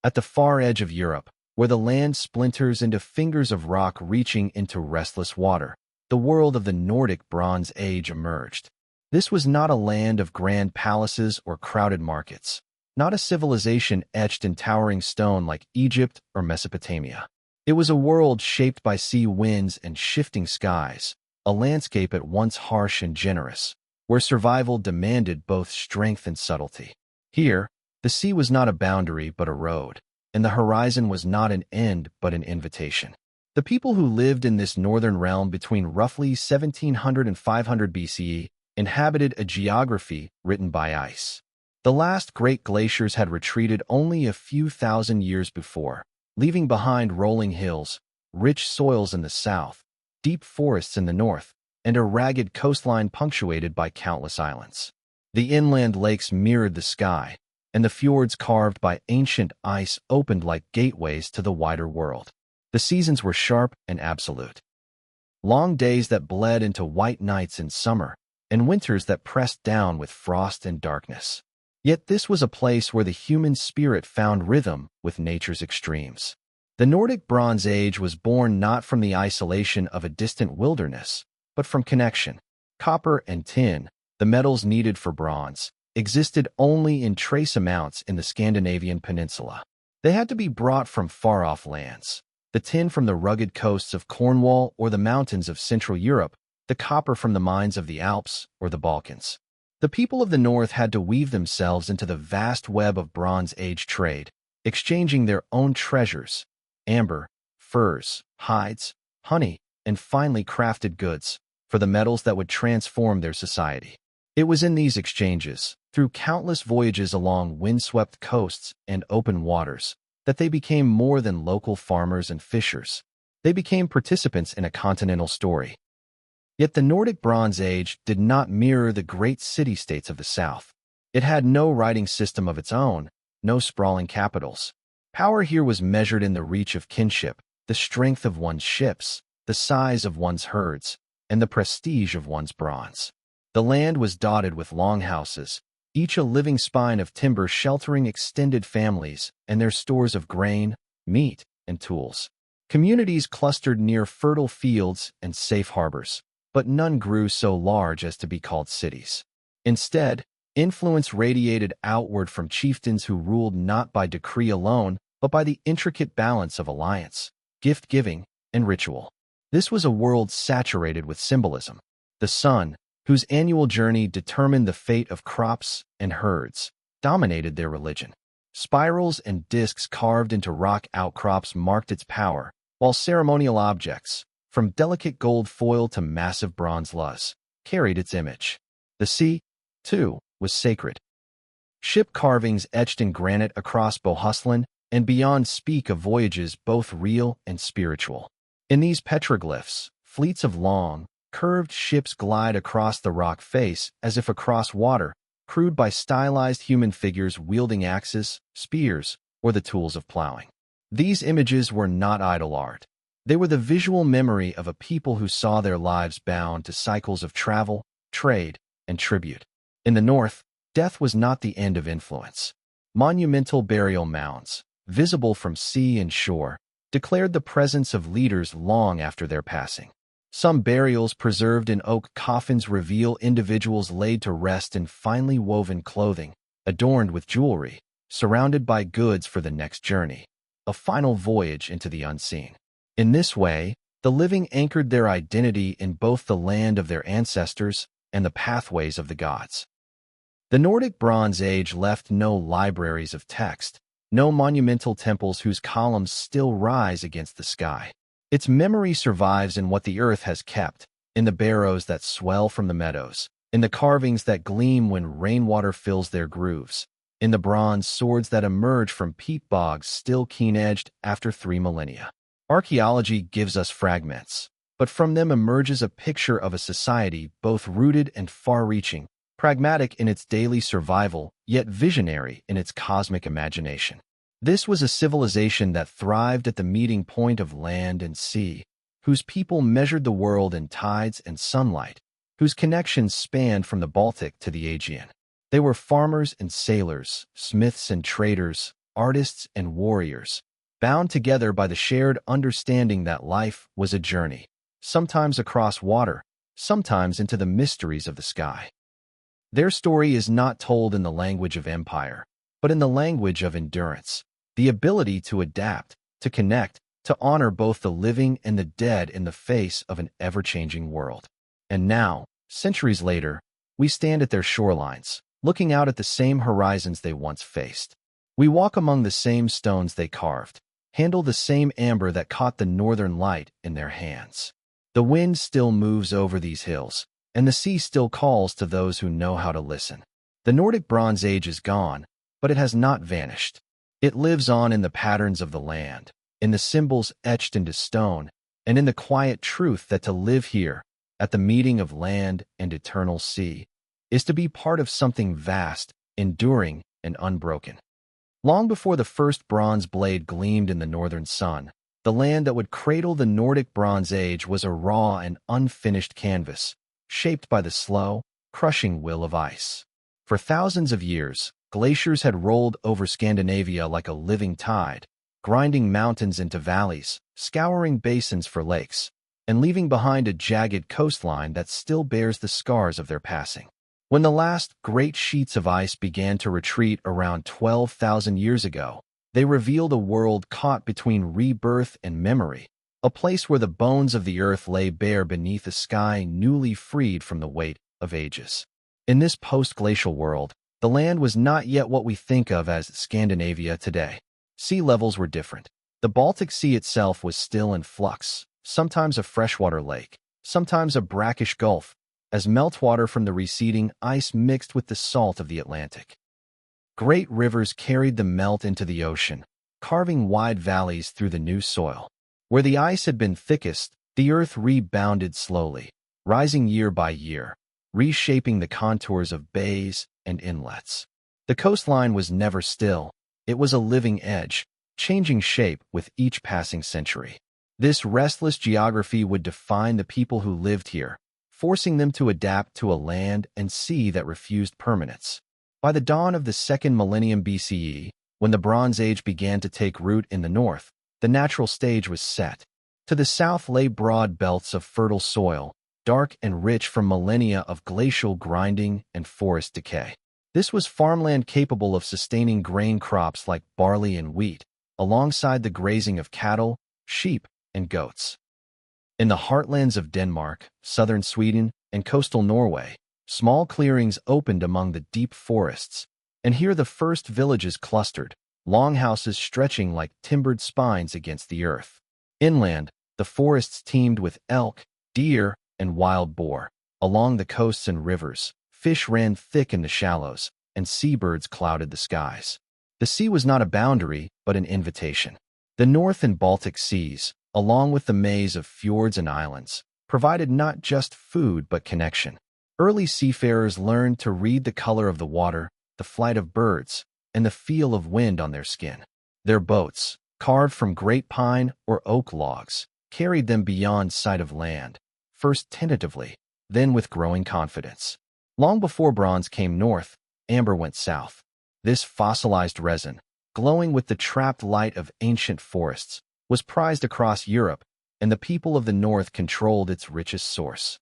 At the far edge of Europe, where the land splinters into fingers of rock reaching into restless water, the world of the Nordic Bronze Age emerged. This was not a land of grand palaces or crowded markets, not a civilization etched in towering stone like Egypt or Mesopotamia. It was a world shaped by sea winds and shifting skies, a landscape at once harsh and generous, where survival demanded both strength and subtlety. Here, the sea was not a boundary but a road, and the horizon was not an end but an invitation. The people who lived in this northern realm between roughly 1700 and 500 BCE inhabited a geography written by ice. The last great glaciers had retreated only a few thousand years before, leaving behind rolling hills, rich soils in the south, deep forests in the north, and a ragged coastline punctuated by countless islands. The inland lakes mirrored the sky, and the fjords carved by ancient ice opened like gateways to the wider world. The seasons were sharp and absolute. Long days that bled into white nights in summer, and winters that pressed down with frost and darkness. Yet this was a place where the human spirit found rhythm with nature's extremes. The Nordic Bronze Age was born not from the isolation of a distant wilderness, but from connection. Copper and tin, the metals needed for bronze, existed only in trace amounts in the Scandinavian peninsula. They had to be brought from far-off lands. The tin from the rugged coasts of Cornwall or the mountains of Central Europe, the copper from the mines of the Alps or the Balkans. The people of the north had to weave themselves into the vast web of Bronze Age trade, exchanging their own treasures, amber, furs, hides, honey, and finely crafted goods, for the metals that would transform their society. It was in these exchanges, through countless voyages along windswept coasts and open waters, that they became more than local farmers and fishers. They became participants in a continental story. Yet the Nordic Bronze Age did not mirror the great city-states of the south. It had no writing system of its own, no sprawling capitals. Power here was measured in the reach of kinship, the strength of one's ships, the size of one's herds, and the prestige of one's bronze. The land was dotted with longhouses, each a living spine of timber sheltering extended families and their stores of grain, meat, and tools. Communities clustered near fertile fields and safe harbors, but none grew so large as to be called cities. Instead, influence radiated outward from chieftains who ruled not by decree alone, but by the intricate balance of alliance, gift-giving, and ritual. This was a world saturated with symbolism. The sun, whose annual journey determined the fate of crops and herds, dominated their religion. Spirals and discs carved into rock outcrops marked its power, while ceremonial objects, from delicate gold foil to massive bronze luss, carried its image. The sea, too, was sacred. Ship carvings etched in granite across Bohuslän and beyond speak of voyages both real and spiritual. In these petroglyphs, fleets of long, curved ships glide across the rock face as if across water, crewed by stylized human figures wielding axes, spears, or the tools of plowing. These images were not idle art. They were the visual memory of a people who saw their lives bound to cycles of travel, trade, and tribute. In the north, death was not the end of influence. Monumental burial mounds, visible from sea and shore, declared the presence of leaders long after their passing. Some burials preserved in oak coffins reveal individuals laid to rest in finely woven clothing, adorned with jewelry, surrounded by goods for the next journey, a final voyage into the unseen. In this way, the living anchored their identity in both the land of their ancestors and the pathways of the gods. The Nordic Bronze Age left no libraries of text, no monumental temples whose columns still rise against the sky. Its memory survives in what the earth has kept, in the barrows that swell from the meadows, in the carvings that gleam when rainwater fills their grooves, in the bronze swords that emerge from peat bogs still keen-edged after 3 millennia. Archaeology gives us fragments, but from them emerges a picture of a society both rooted and far-reaching, pragmatic in its daily survival, yet visionary in its cosmic imagination. This was a civilization that thrived at the meeting point of land and sea, whose people measured the world in tides and sunlight, whose connections spanned from the Baltic to the Aegean. They were farmers and sailors, smiths and traders, artists, and warriors, bound together by the shared understanding that life was a journey, sometimes across water, sometimes into the mysteries of the sky. Their story is not told in the language of empire, but in the language of endurance, the ability to adapt, to connect, to honor both the living and the dead in the face of an ever-changing world. And now, centuries later, we stand at their shorelines, looking out at the same horizons they once faced. We walk among the same stones they carved, handle the same amber that caught the northern light in their hands. The wind still moves over these hills, and the sea still calls to those who know how to listen. The Nordic Bronze Age is gone, but it has not vanished. It lives on in the patterns of the land, in the symbols etched into stone, and in the quiet truth that to live here, at the meeting of land and eternal sea, is to be part of something vast, enduring, and unbroken. Long before the first bronze blade gleamed in the northern sun, the land that would cradle the Nordic Bronze Age was a raw and unfinished canvas, shaped by the slow, crushing will of ice. For thousands of years, glaciers had rolled over Scandinavia like a living tide, grinding mountains into valleys, scouring basins for lakes, and leaving behind a jagged coastline that still bears the scars of their passing. When the last great sheets of ice began to retreat around 12,000 years ago, they revealed a world caught between rebirth and memory, a place where the bones of the earth lay bare beneath a sky newly freed from the weight of ages. In this post-glacial world, the land was not yet what we think of as Scandinavia today. Sea levels were different. The Baltic Sea itself was still in flux, sometimes a freshwater lake, sometimes a brackish gulf, as meltwater from the receding ice mixed with the salt of the Atlantic. Great rivers carried the melt into the ocean, carving wide valleys through the new soil. Where the ice had been thickest, the earth rebounded slowly, rising year by year, reshaping the contours of bays and inlets. The coastline was never still. It was a living edge, changing shape with each passing century. This restless geography would define the people who lived here, forcing them to adapt to a land and sea that refused permanence. By the dawn of the second millennium BCE, when the Bronze Age began to take root in the north, the natural stage was set. To the south lay broad belts of fertile soil, dark and rich from millennia of glacial grinding and forest decay. This was farmland capable of sustaining grain crops like barley and wheat, alongside the grazing of cattle, sheep, and goats. In the heartlands of Denmark, southern Sweden, and coastal Norway, small clearings opened among the deep forests, and here the first villages clustered, longhouses stretching like timbered spines against the earth. Inland, the forests teemed with elk, deer, and wild boar. Along the coasts and rivers, fish ran thick in the shallows, and seabirds clouded the skies. The sea was not a boundary, but an invitation. The North and Baltic Seas, along with the maze of fjords and islands, provided not just food but connection. Early seafarers learned to read the color of the water, the flight of birds, and the feel of wind on their skin. Their boats, carved from great pine or oak logs, carried them beyond sight of land, first tentatively, then with growing confidence. Long before bronze came north, amber went south. This fossilized resin, glowing with the trapped light of ancient forests, was prized across Europe, and the people of the north controlled its richest source.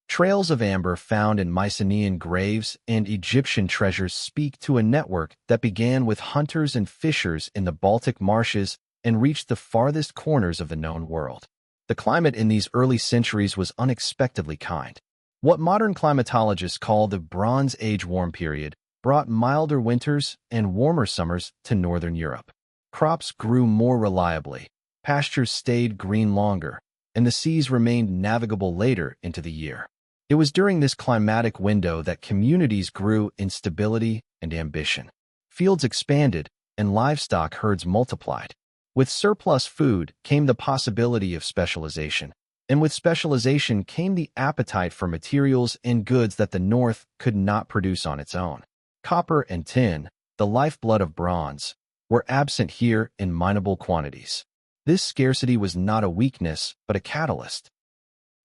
Trails of amber found in Mycenaean graves and Egyptian treasures speak to a network that began with hunters and fishers in the Baltic marshes and reached the farthest corners of the known world. The climate in these early centuries was unexpectedly kind. What modern climatologists call the Bronze Age warm period brought milder winters and warmer summers to northern Europe. Crops grew more reliably, pastures stayed green longer, and the seas remained navigable later into the year. It was during this climatic window that communities grew in stability and ambition. Fields expanded, and livestock herds multiplied. With surplus food came the possibility of specialization, and with specialization came the appetite for materials and goods that the North could not produce on its own. Copper and tin, the lifeblood of bronze, were absent here in mineable quantities. This scarcity was not a weakness, but a catalyst.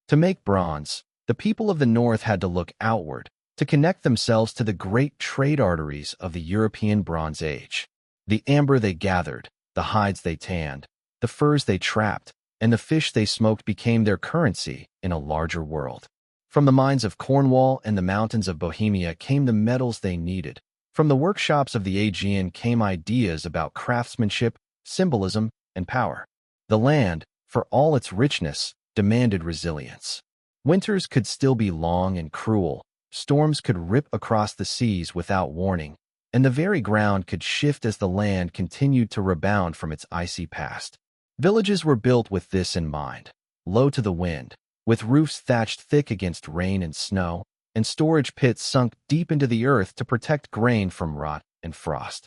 To make bronze, the people of the North had to look outward, to connect themselves to the great trade arteries of the European Bronze Age. The amber they gathered, the hides they tanned, the furs they trapped, and the fish they smoked became their currency in a larger world. From the mines of Cornwall and the mountains of Bohemia came the metals they needed. From the workshops of the Aegean came ideas about craftsmanship, symbolism, and power. The land, for all its richness, demanded resilience. Winters could still be long and cruel, storms could rip across the seas without warning, and the very ground could shift as the land continued to rebound from its icy past. Villages were built with this in mind, low to the wind, with roofs thatched thick against rain and snow, and storage pits sunk deep into the earth to protect grain from rot and frost.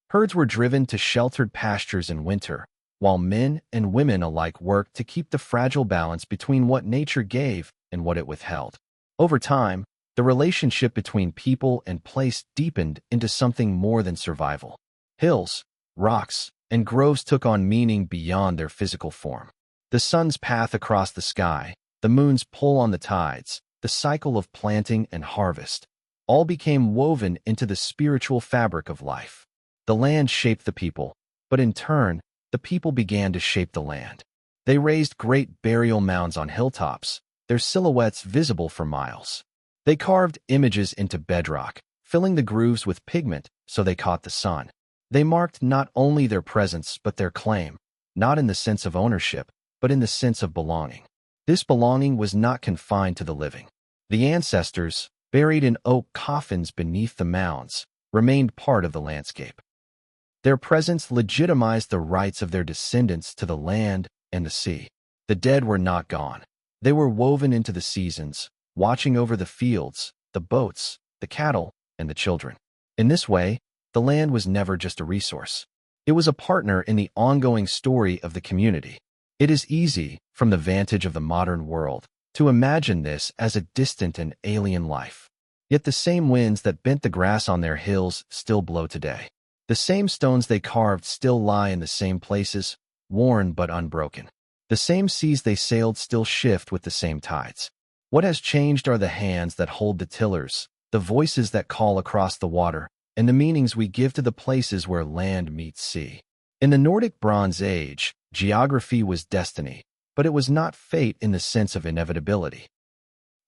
Herds were driven to sheltered pastures in winter, while men and women alike worked to keep the fragile balance between what nature gave and what it withheld. Over time, the relationship between people and place deepened into something more than survival. Hills, rocks, and groves took on meaning beyond their physical form. The sun's path across the sky, the moon's pull on the tides, the cycle of planting and harvest, all became woven into the spiritual fabric of life. The land shaped the people, but in turn, the people began to shape the land. They raised great burial mounds on hilltops, their silhouettes visible for miles. They carved images into bedrock, filling the grooves with pigment so they caught the sun. They marked not only their presence but their claim, not in the sense of ownership, but in the sense of belonging. This belonging was not confined to the living. The ancestors, buried in oak coffins beneath the mounds, remained part of the landscape. Their presence legitimized the rights of their descendants to the land and the sea. The dead were not gone. They were woven into the seasons, watching over the fields, the boats, the cattle, and the children. In this way, the land was never just a resource. It was a partner in the ongoing story of the community. It is easy, from the vantage of the modern world, to imagine this as a distant and alien life. Yet the same winds that bent the grass on their hills still blow today. The same stones they carved still lie in the same places, worn but unbroken. The same seas they sailed still shift with the same tides. What has changed are the hands that hold the tillers, the voices that call across the water, and the meanings we give to the places where land meets sea. In the Nordic Bronze Age, geography was destiny, but it was not fate in the sense of inevitability.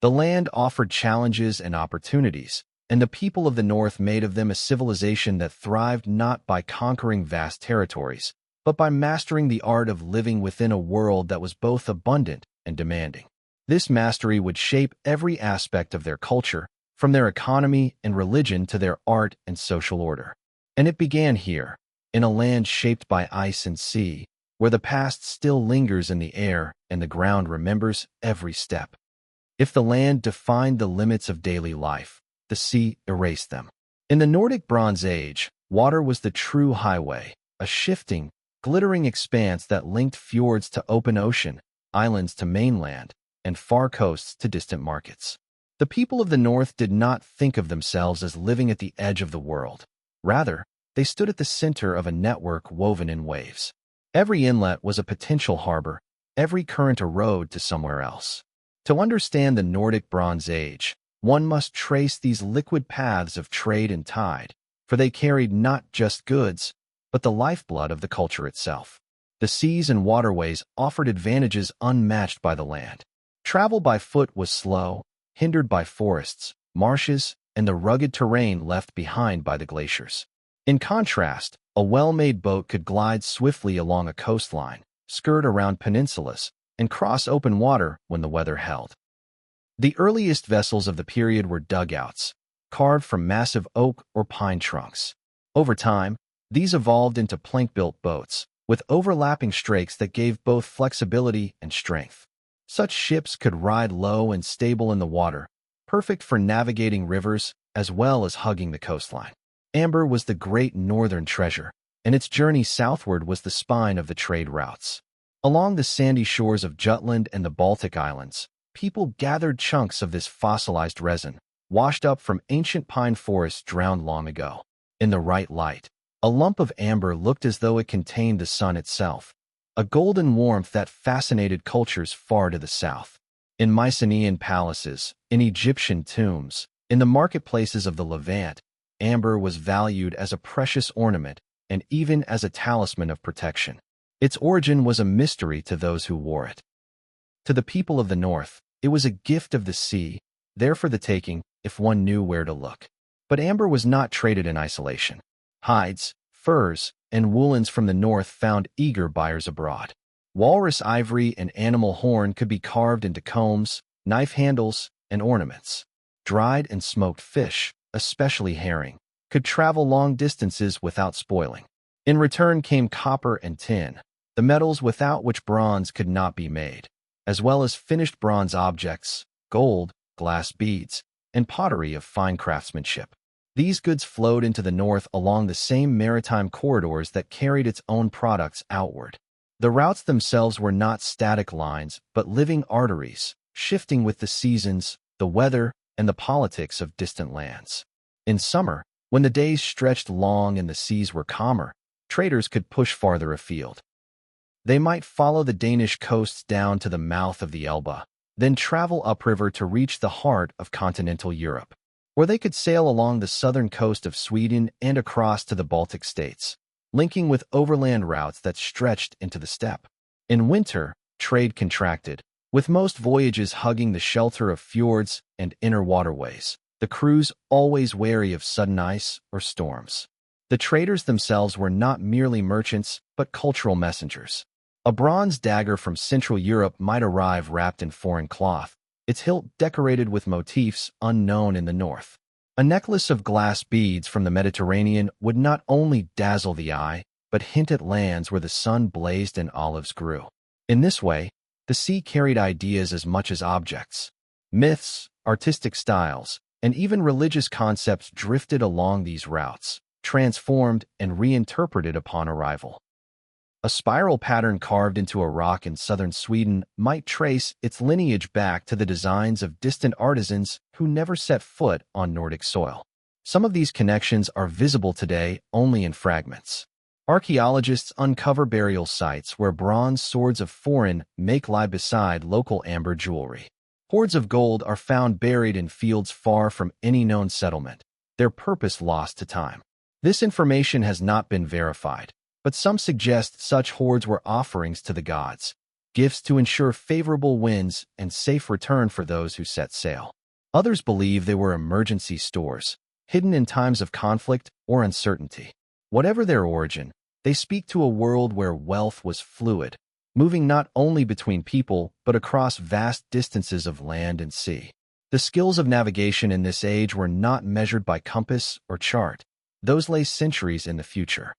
The land offered challenges and opportunities, and the people of the North made of them a civilization that thrived not by conquering vast territories, but by mastering the art of living within a world that was both abundant and demanding. This mastery would shape every aspect of their culture, from their economy and religion to their art and social order. And it began here, in a land shaped by ice and sea, where the past still lingers in the air and the ground remembers every step. If the land defined the limits of daily life, the sea erased them. In the Nordic Bronze Age, water was the true highway, a shifting, glittering expanse that linked fjords to open ocean, islands to mainland, and far coasts to distant markets. The people of the North did not think of themselves as living at the edge of the world. Rather, they stood at the center of a network woven in waves. Every inlet was a potential harbor, every current a road to somewhere else. To understand the Nordic Bronze Age, one must trace these liquid paths of trade and tide, for they carried not just goods, but the lifeblood of the culture itself. The seas and waterways offered advantages unmatched by the land. Travel by foot was slow, hindered by forests, marshes, and the rugged terrain left behind by the glaciers. In contrast, a well-made boat could glide swiftly along a coastline, skirt around peninsulas, and cross open water when the weather held. The earliest vessels of the period were dugouts, carved from massive oak or pine trunks. Over time, these evolved into plank-built boats, with overlapping strakes that gave both flexibility and strength. Such ships could ride low and stable in the water, perfect for navigating rivers as well as hugging the coastline. Amber was the great northern treasure, and its journey southward was the spine of the trade routes. Along the sandy shores of Jutland and the Baltic Islands, people gathered chunks of this fossilized resin, washed up from ancient pine forests drowned long ago. In the right light, a lump of amber looked as though it contained the sun itself, a golden warmth that fascinated cultures far to the south. In Mycenaean palaces, in Egyptian tombs, in the marketplaces of the Levant, amber was valued as a precious ornament, and even as a talisman of protection. Its origin was a mystery to those who wore it. To the people of the north, it was a gift of the sea, there for the taking if one knew where to look. But amber was not traded in isolation. Hides, furs, and woolens from the north found eager buyers abroad. Walrus ivory and animal horn could be carved into combs, knife handles, and ornaments. Dried and smoked fish, especially herring, could travel long distances without spoiling. In return came copper and tin, the metals without which bronze could not be made, as well as finished bronze objects, gold, glass beads, and pottery of fine craftsmanship. These goods flowed into the north along the same maritime corridors that carried its own products outward. The routes themselves were not static lines, but living arteries, shifting with the seasons, the weather, and the politics of distant lands. In summer, when the days stretched long and the seas were calmer, traders could push farther afield. They might follow the Danish coasts down to the mouth of the Elbe, then travel upriver to reach the heart of continental Europe, where they could sail along the southern coast of Sweden and across to the Baltic states, linking with overland routes that stretched into the steppe. In winter, trade contracted, with most voyages hugging the shelter of fjords and inner waterways, the crews always wary of sudden ice or storms. The traders themselves were not merely merchants, but cultural messengers. A bronze dagger from Central Europe might arrive wrapped in foreign cloth, its hilt decorated with motifs unknown in the north. A necklace of glass beads from the Mediterranean would not only dazzle the eye, but hint at lands where the sun blazed and olives grew. In this way, the sea carried ideas as much as objects. Myths, artistic styles, and even religious concepts drifted along these routes, transformed and reinterpreted upon arrival. A spiral pattern carved into a rock in southern Sweden might trace its lineage back to the designs of distant artisans who never set foot on Nordic soil. Some of these connections are visible today only in fragments. Archaeologists uncover burial sites where bronze swords of foreign make lie beside local amber jewelry. Hoards of gold are found buried in fields far from any known settlement, their purpose lost to time. This information has not been verified, but some suggest such hoards were offerings to the gods, gifts to ensure favorable winds and safe return for those who set sail. Others believe they were emergency stores, hidden in times of conflict or uncertainty. Whatever their origin, they speak to a world where wealth was fluid, moving not only between people but across vast distances of land and sea. The skills of navigation in this age were not measured by compass or chart. Those lay centuries in the future.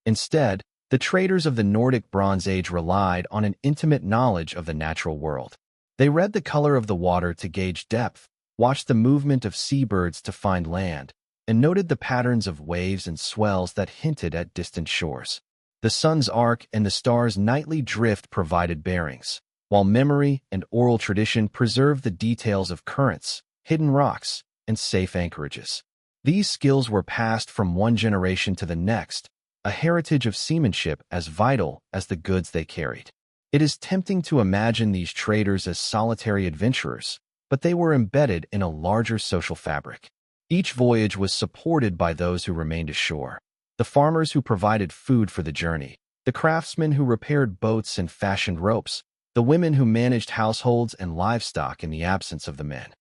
Instead, the traders of the Nordic Bronze Age relied on an intimate knowledge of the natural world. They read the color of the water to gauge depth, watched the movement of seabirds to find land, and noted the patterns of waves and swells that hinted at distant shores. The sun's arc and the stars' nightly drift provided bearings, while memory and oral tradition preserved the details of currents, hidden rocks, and safe anchorages. These skills were passed from one generation to the next, a heritage of seamanship as vital as the goods they carried. It is tempting to imagine these traders as solitary adventurers, but they were embedded in a larger social fabric. Each voyage was supported by those who remained ashore, the farmers who provided food for the journey, the craftsmen who repaired boats and fashioned ropes, the women who managed households and livestock in the absence of the men.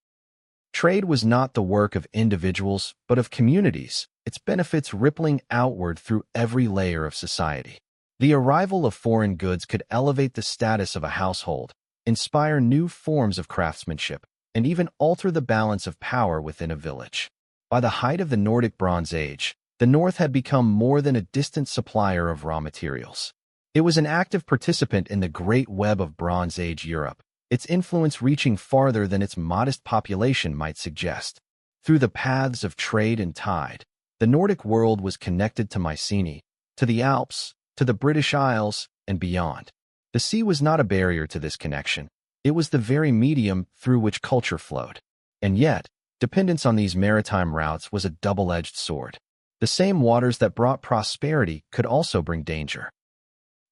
Trade was not the work of individuals, but of communities, its benefits rippling outward through every layer of society. The arrival of foreign goods could elevate the status of a household, inspire new forms of craftsmanship, and even alter the balance of power within a village. By the height of the Nordic Bronze Age, the North had become more than a distant supplier of raw materials. It was an active participant in the great web of Bronze Age Europe, its influence reaching farther than its modest population might suggest. Through the paths of trade and tide, the Nordic world was connected to Mycenae, to the Alps, to the British Isles, and beyond. The sea was not a barrier to this connection. It was the very medium through which culture flowed. And yet, dependence on these maritime routes was a double-edged sword. The same waters that brought prosperity could also bring danger.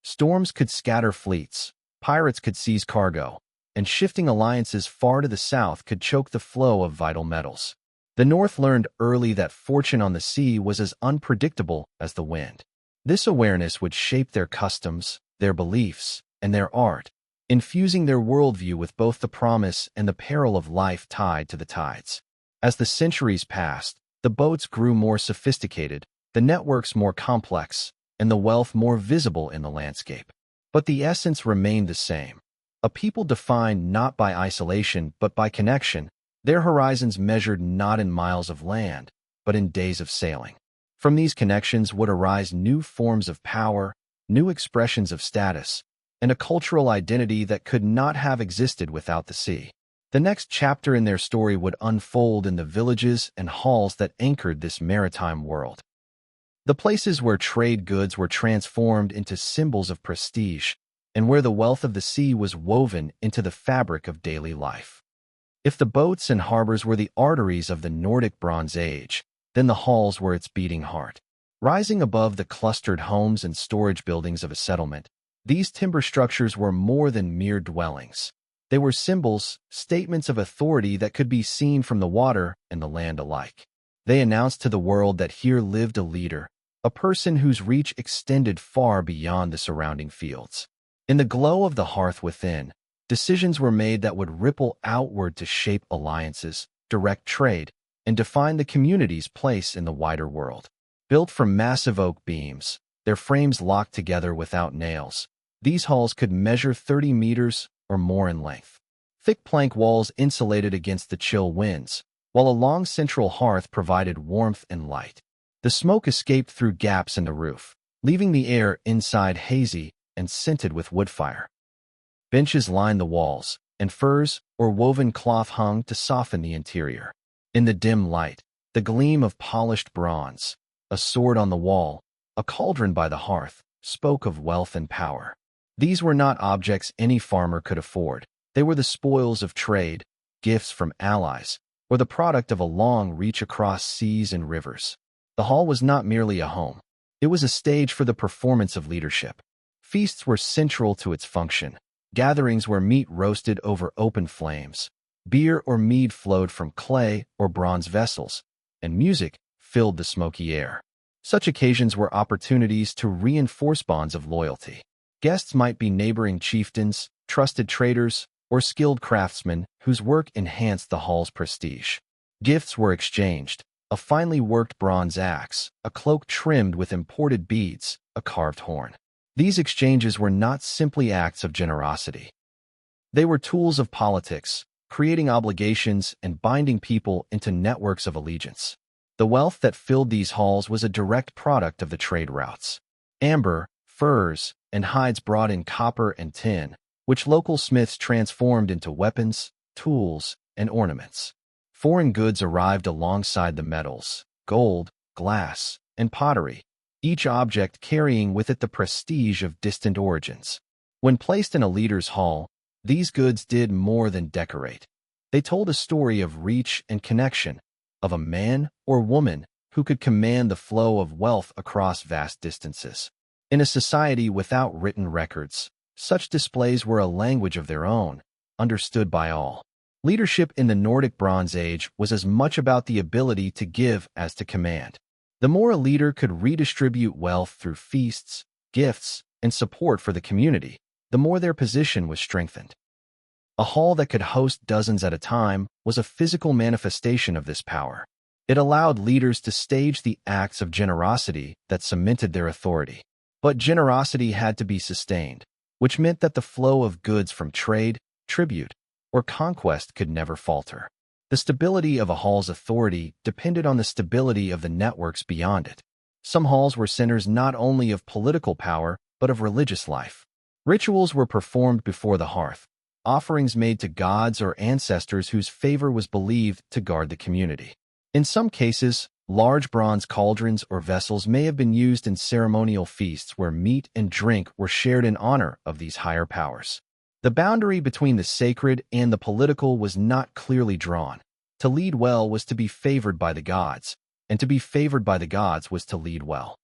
Storms could scatter fleets, pirates could seize cargo, and shifting alliances far to the south could choke the flow of vital metals. The North learned early that fortune on the sea was as unpredictable as the wind. This awareness would shape their customs, their beliefs, and their art, infusing their worldview with both the promise and the peril of life tied to the tides. As the centuries passed, the boats grew more sophisticated, the networks more complex, and the wealth more visible in the landscape. But the essence remained the same. A people defined not by isolation but by connection, their horizons measured not in miles of land, but in days of sailing. From these connections would arise new forms of power, new expressions of status, and a cultural identity that could not have existed without the sea. The next chapter in their story would unfold in the villages and halls that anchored this maritime world. The places where trade goods were transformed into symbols of prestige, and where the wealth of the sea was woven into the fabric of daily life. If the boats and harbors were the arteries of the Nordic Bronze Age, then the halls were its beating heart. Rising above the clustered homes and storage buildings of a settlement, these timber structures were more than mere dwellings. They were symbols, statements of authority that could be seen from the water and the land alike. They announced to the world that here lived a leader, a person whose reach extended far beyond the surrounding fields. In the glow of the hearth within, decisions were made that would ripple outward to shape alliances, direct trade, and define the community's place in the wider world. Built from massive oak beams, their frames locked together without nails, these halls could measure 30 meters or more in length. Thick plank walls insulated against the chill winds, while a long central hearth provided warmth and light. The smoke escaped through gaps in the roof, leaving the air inside hazy and scented with wood fire. Benches lined the walls, and furs or woven cloth hung to soften the interior. In the dim light, the gleam of polished bronze, a sword on the wall, a cauldron by the hearth, spoke of wealth and power. These were not objects any farmer could afford. They were the spoils of trade, gifts from allies, or the product of a long reach across seas and rivers. The hall was not merely a home. It was a stage for the performance of leadership. Feasts were central to its function, gatherings where meat roasted over open flames, beer or mead flowed from clay or bronze vessels, and music filled the smoky air. Such occasions were opportunities to reinforce bonds of loyalty. Guests might be neighboring chieftains, trusted traders, or skilled craftsmen whose work enhanced the hall's prestige. Gifts were exchanged: a finely worked bronze axe, a cloak trimmed with imported beads, a carved horn. These exchanges were not simply acts of generosity. They were tools of politics, creating obligations and binding people into networks of allegiance. The wealth that filled these halls was a direct product of the trade routes. Amber, furs, and hides brought in copper and tin, which local smiths transformed into weapons, tools, and ornaments. Foreign goods arrived alongside the metals: gold, glass, and pottery, each object carrying with it the prestige of distant origins. When placed in a leader's hall, these goods did more than decorate. They told a story of reach and connection, of a man or woman who could command the flow of wealth across vast distances. In a society without written records, such displays were a language of their own, understood by all. Leadership in the Nordic Bronze Age was as much about the ability to give as to command. The more a leader could redistribute wealth through feasts, gifts, and support for the community, the more their position was strengthened. A hall that could host dozens at a time was a physical manifestation of this power. It allowed leaders to stage the acts of generosity that cemented their authority. But generosity had to be sustained, which meant that the flow of goods from trade, tribute, or conquest could never falter. The stability of a hall's authority depended on the stability of the networks beyond it. Some halls were centers not only of political power, but of religious life. Rituals were performed before the hearth, offerings made to gods or ancestors whose favor was believed to guard the community. In some cases, large bronze cauldrons or vessels may have been used in ceremonial feasts where meat and drink were shared in honor of these higher powers. The boundary between the sacred and the political was not clearly drawn. To lead well was to be favored by the gods, and to be favored by the gods was to lead well.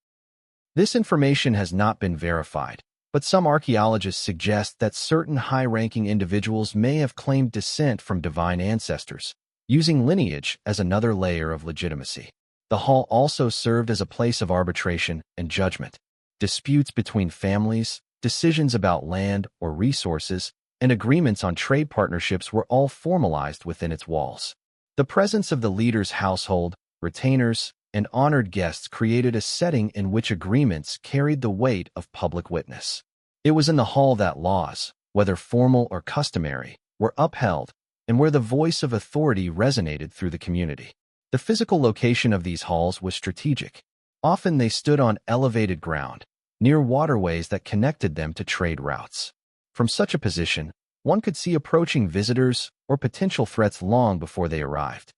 This information has not been verified, but some archaeologists suggest that certain high-ranking individuals may have claimed descent from divine ancestors, using lineage as another layer of legitimacy. The hall also served as a place of arbitration and judgment. disputes between families, decisions about land or resources, and agreements on trade partnerships were all formalized within its walls. The presence of the leader's household, retainers, and honored guests created a setting in which agreements carried the weight of public witness. It was in the hall that laws, whether formal or customary, were upheld, and where the voice of authority resonated through the community. The physical location of these halls was strategic. Often they stood on elevated ground, near waterways that connected them to trade routes. From such a position, one could see approaching visitors or potential threats long before they arrived.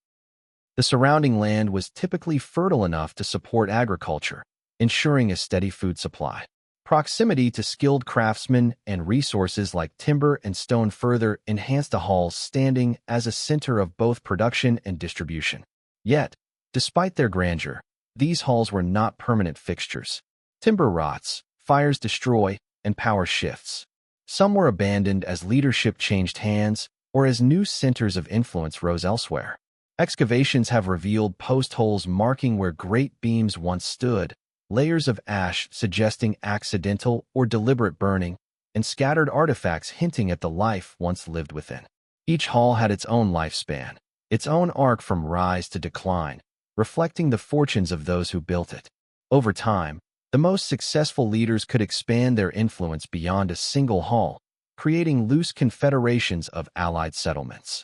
The surrounding land was typically fertile enough to support agriculture, ensuring a steady food supply. Proximity to skilled craftsmen and resources like timber and stone further enhanced the hall's standing as a center of both production and distribution. Yet, despite their grandeur, these halls were not permanent fixtures. Timber rots, fires destroy, and power shifts. Some were abandoned as leadership changed hands or as new centers of influence rose elsewhere. Excavations have revealed post holes marking where great beams once stood, layers of ash suggesting accidental or deliberate burning, and scattered artifacts hinting at the life once lived within. Each hall had its own lifespan, its own arc from rise to decline, reflecting the fortunes of those who built it. Over time, the most successful leaders could expand their influence beyond a single hall, creating loose confederations of allied settlements.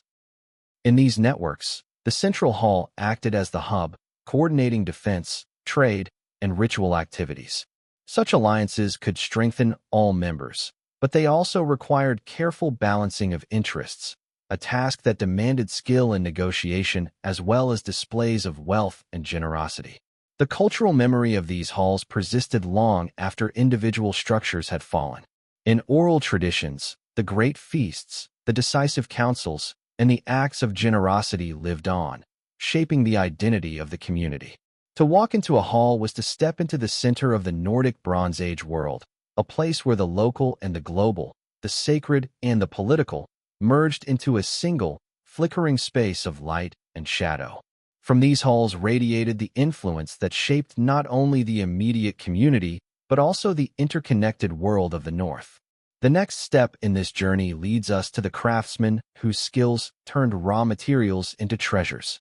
In these networks, the central hall acted as the hub, coordinating defense, trade, and ritual activities. Such alliances could strengthen all members, but they also required careful balancing of interests, a task that demanded skill and negotiation as well as displays of wealth and generosity. The cultural memory of these halls persisted long after individual structures had fallen. In oral traditions, the great feasts, the decisive councils, and the acts of generosity lived on, shaping the identity of the community. To walk into a hall was to step into the center of the Nordic Bronze Age world, a place where the local and the global, the sacred and the political, merged into a single, flickering space of light and shadow. From these halls radiated the influence that shaped not only the immediate community, but also the interconnected world of the North. The next step in this journey leads us to the craftsmen whose skills turned raw materials into treasures.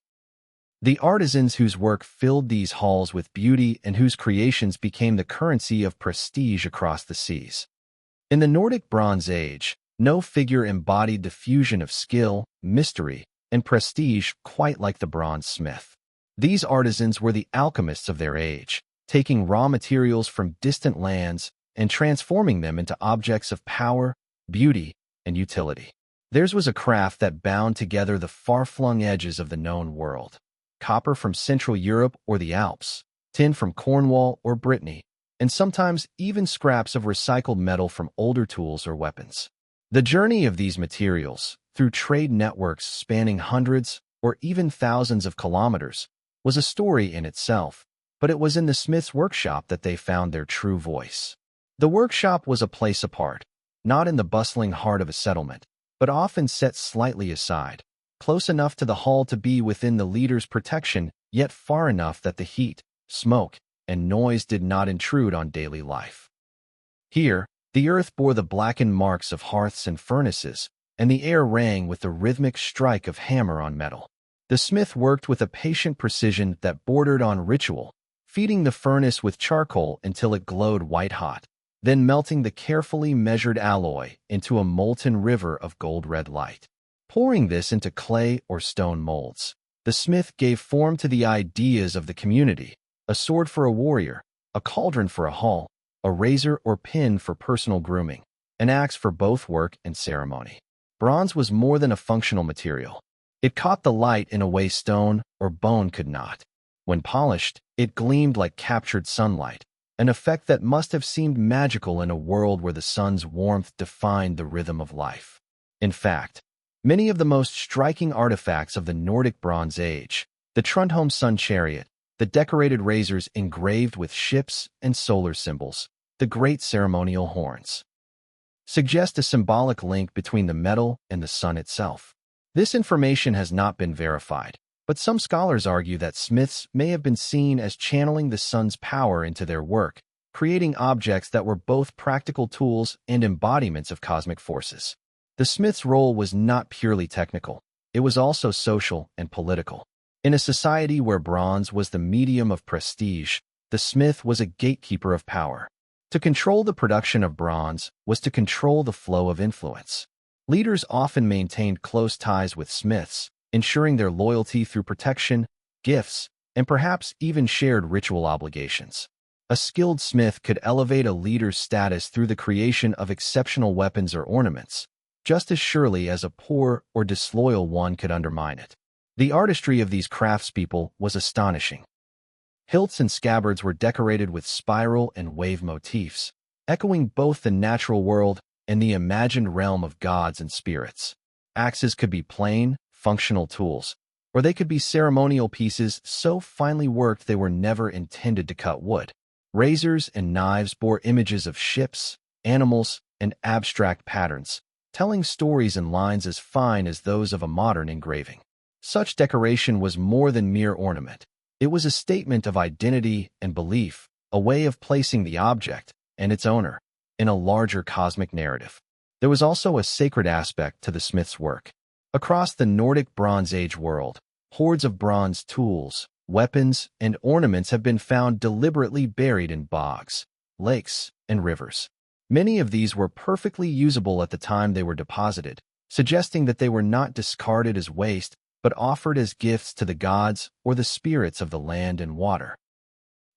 The artisans whose work filled these halls with beauty and whose creations became the currency of prestige across the seas. In the Nordic Bronze Age, no figure embodied the fusion of skill, mystery, and prestige quite like the bronze smith. These artisans were the alchemists of their age, taking raw materials from distant lands and transforming them into objects of power, beauty, and utility. Theirs was a craft that bound together the far-flung edges of the known world. Copper from Central Europe or the Alps, tin from Cornwall or Brittany, and sometimes even scraps of recycled metal from older tools or weapons. The journey of these materials, through trade networks spanning hundreds or even thousands of kilometers, was a story in itself, but it was in the smith's workshop that they found their true voice. The workshop was a place apart, not in the bustling heart of a settlement, but often set slightly aside, close enough to the hall to be within the leader's protection, yet far enough that the heat, smoke, and noise did not intrude on daily life. Here, the earth bore the blackened marks of hearths and furnaces, and the air rang with the rhythmic strike of hammer on metal. The smith worked with a patient precision that bordered on ritual, feeding the furnace with charcoal until it glowed white-hot, then melting the carefully measured alloy into a molten river of gold-red light. Pouring this into clay or stone molds, the smith gave form to the ideas of the community: a sword for a warrior, a cauldron for a hall, a razor or pin for personal grooming, an axe for both work and ceremony. Bronze was more than a functional material. It caught the light in a way stone or bone could not. When polished, it gleamed like captured sunlight, an effect that must have seemed magical in a world where the sun's warmth defined the rhythm of life. In fact, many of the most striking artifacts of the Nordic Bronze Age, the Trundholm sun chariot, the decorated razors engraved with ships and solar symbols, the great ceremonial horns, suggest a symbolic link between the metal and the sun itself. This information has not been verified, but some scholars argue that smiths may have been seen as channeling the sun's power into their work, creating objects that were both practical tools and embodiments of cosmic forces. The smith's role was not purely technical. It was also social and political. In a society where bronze was the medium of prestige, the smith was a gatekeeper of power. To control the production of bronze was to control the flow of influence. Leaders often maintained close ties with smiths, ensuring their loyalty through protection, gifts, and perhaps even shared ritual obligations. A skilled smith could elevate a leader's status through the creation of exceptional weapons or ornaments, just as surely as a poor or disloyal one could undermine it. The artistry of these craftspeople was astonishing. Hilts and scabbards were decorated with spiral and wave motifs, echoing both the natural world and the imagined realm of gods and spirits. Axes could be plain, functional tools, or they could be ceremonial pieces so finely worked they were never intended to cut wood. Razors and knives bore images of ships, animals, and abstract patterns, telling stories in lines as fine as those of a modern engraving. Such decoration was more than mere ornament. It was a statement of identity and belief, a way of placing the object and its owner in a larger cosmic narrative. There was also a sacred aspect to the smith's work. Across the Nordic Bronze Age world, hordes of bronze tools, weapons, and ornaments have been found deliberately buried in bogs, lakes, and rivers. Many of these were perfectly usable at the time they were deposited, suggesting that they were not discarded as waste, but offered as gifts to the gods or the spirits of the land and water.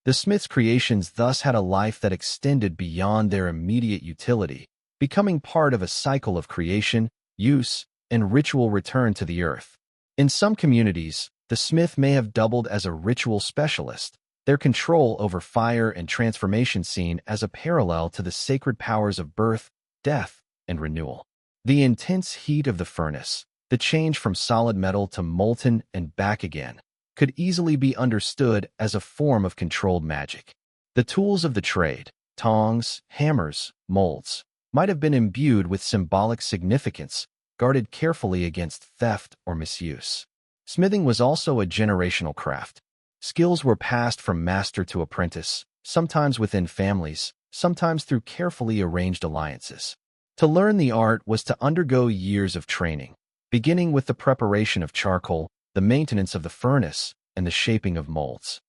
The smith's creations thus had a life that extended beyond their immediate utility, becoming part of a cycle of creation, use, and ritual return to the earth. In some communities, the smith may have doubled as a ritual specialist, their control over fire and transformation seen as a parallel to the sacred powers of birth, death, and renewal. The intense heat of the furnace, the change from solid metal to molten and back again, could easily be understood as a form of controlled magic. The tools of the trade, tongs, hammers, molds, might have been imbued with symbolic significance, guarded carefully against theft or misuse. Smithing was also a generational craft. Skills were passed from master to apprentice, sometimes within families, sometimes through carefully arranged alliances. To learn the art was to undergo years of training, beginning with the preparation of charcoal, the maintenance of the furnace, and the shaping of molds.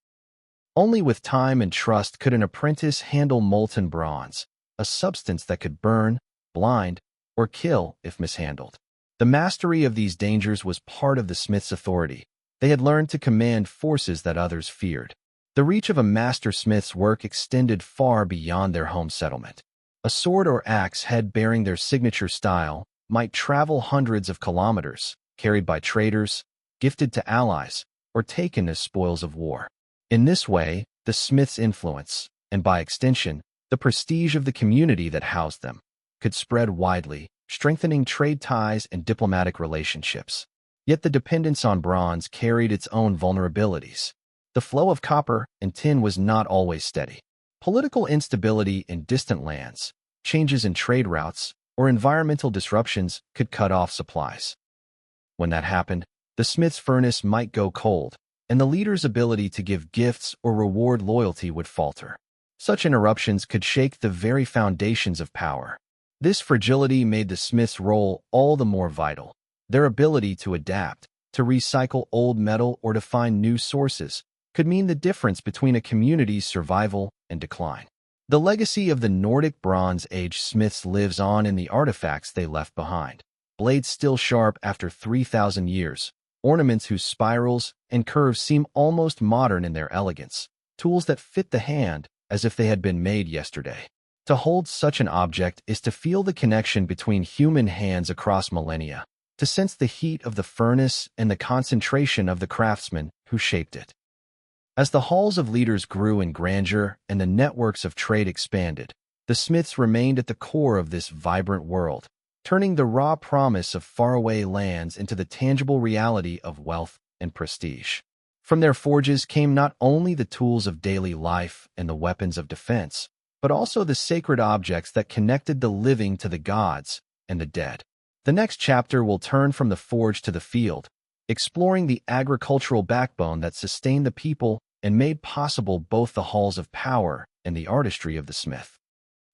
Only with time and trust could an apprentice handle molten bronze, a substance that could burn, blind, or kill if mishandled. The mastery of these dangers was part of the smith's authority. They had learned to command forces that others feared. The reach of a master smith's work extended far beyond their home settlement. A sword or axe head bearing their signature style might travel hundreds of kilometers, carried by traders, gifted to allies, or taken as spoils of war. In this way, the smith's influence, and by extension, the prestige of the community that housed them, could spread widely, strengthening trade ties and diplomatic relationships. Yet the dependence on bronze carried its own vulnerabilities. The flow of copper and tin was not always steady. Political instability in distant lands, changes in trade routes, or environmental disruptions could cut off supplies. When that happened, the smith's furnace might go cold, and the leader's ability to give gifts or reward loyalty would falter. Such interruptions could shake the very foundations of power. This fragility made the smith's role all the more vital. Their ability to adapt, to recycle old metal, or to find new sources could mean the difference between a community's survival and decline. The legacy of the Nordic Bronze Age smiths lives on in the artifacts they left behind. Blades still sharp after 3,000 years, ornaments whose spirals and curves seem almost modern in their elegance, tools that fit the hand as if they had been made yesterday. To hold such an object is to feel the connection between human hands across millennia, to sense the heat of the furnace and the concentration of the craftsmen who shaped it. As the halls of leaders grew in grandeur and the networks of trade expanded, the smiths remained at the core of this vibrant world, turning the raw promise of faraway lands into the tangible reality of wealth and prestige. From their forges came not only the tools of daily life and the weapons of defense, but also the sacred objects that connected the living to the gods and the dead. The next chapter will turn from the forge to the field, exploring the agricultural backbone that sustained the people and made possible both the halls of power and the artistry of the smith.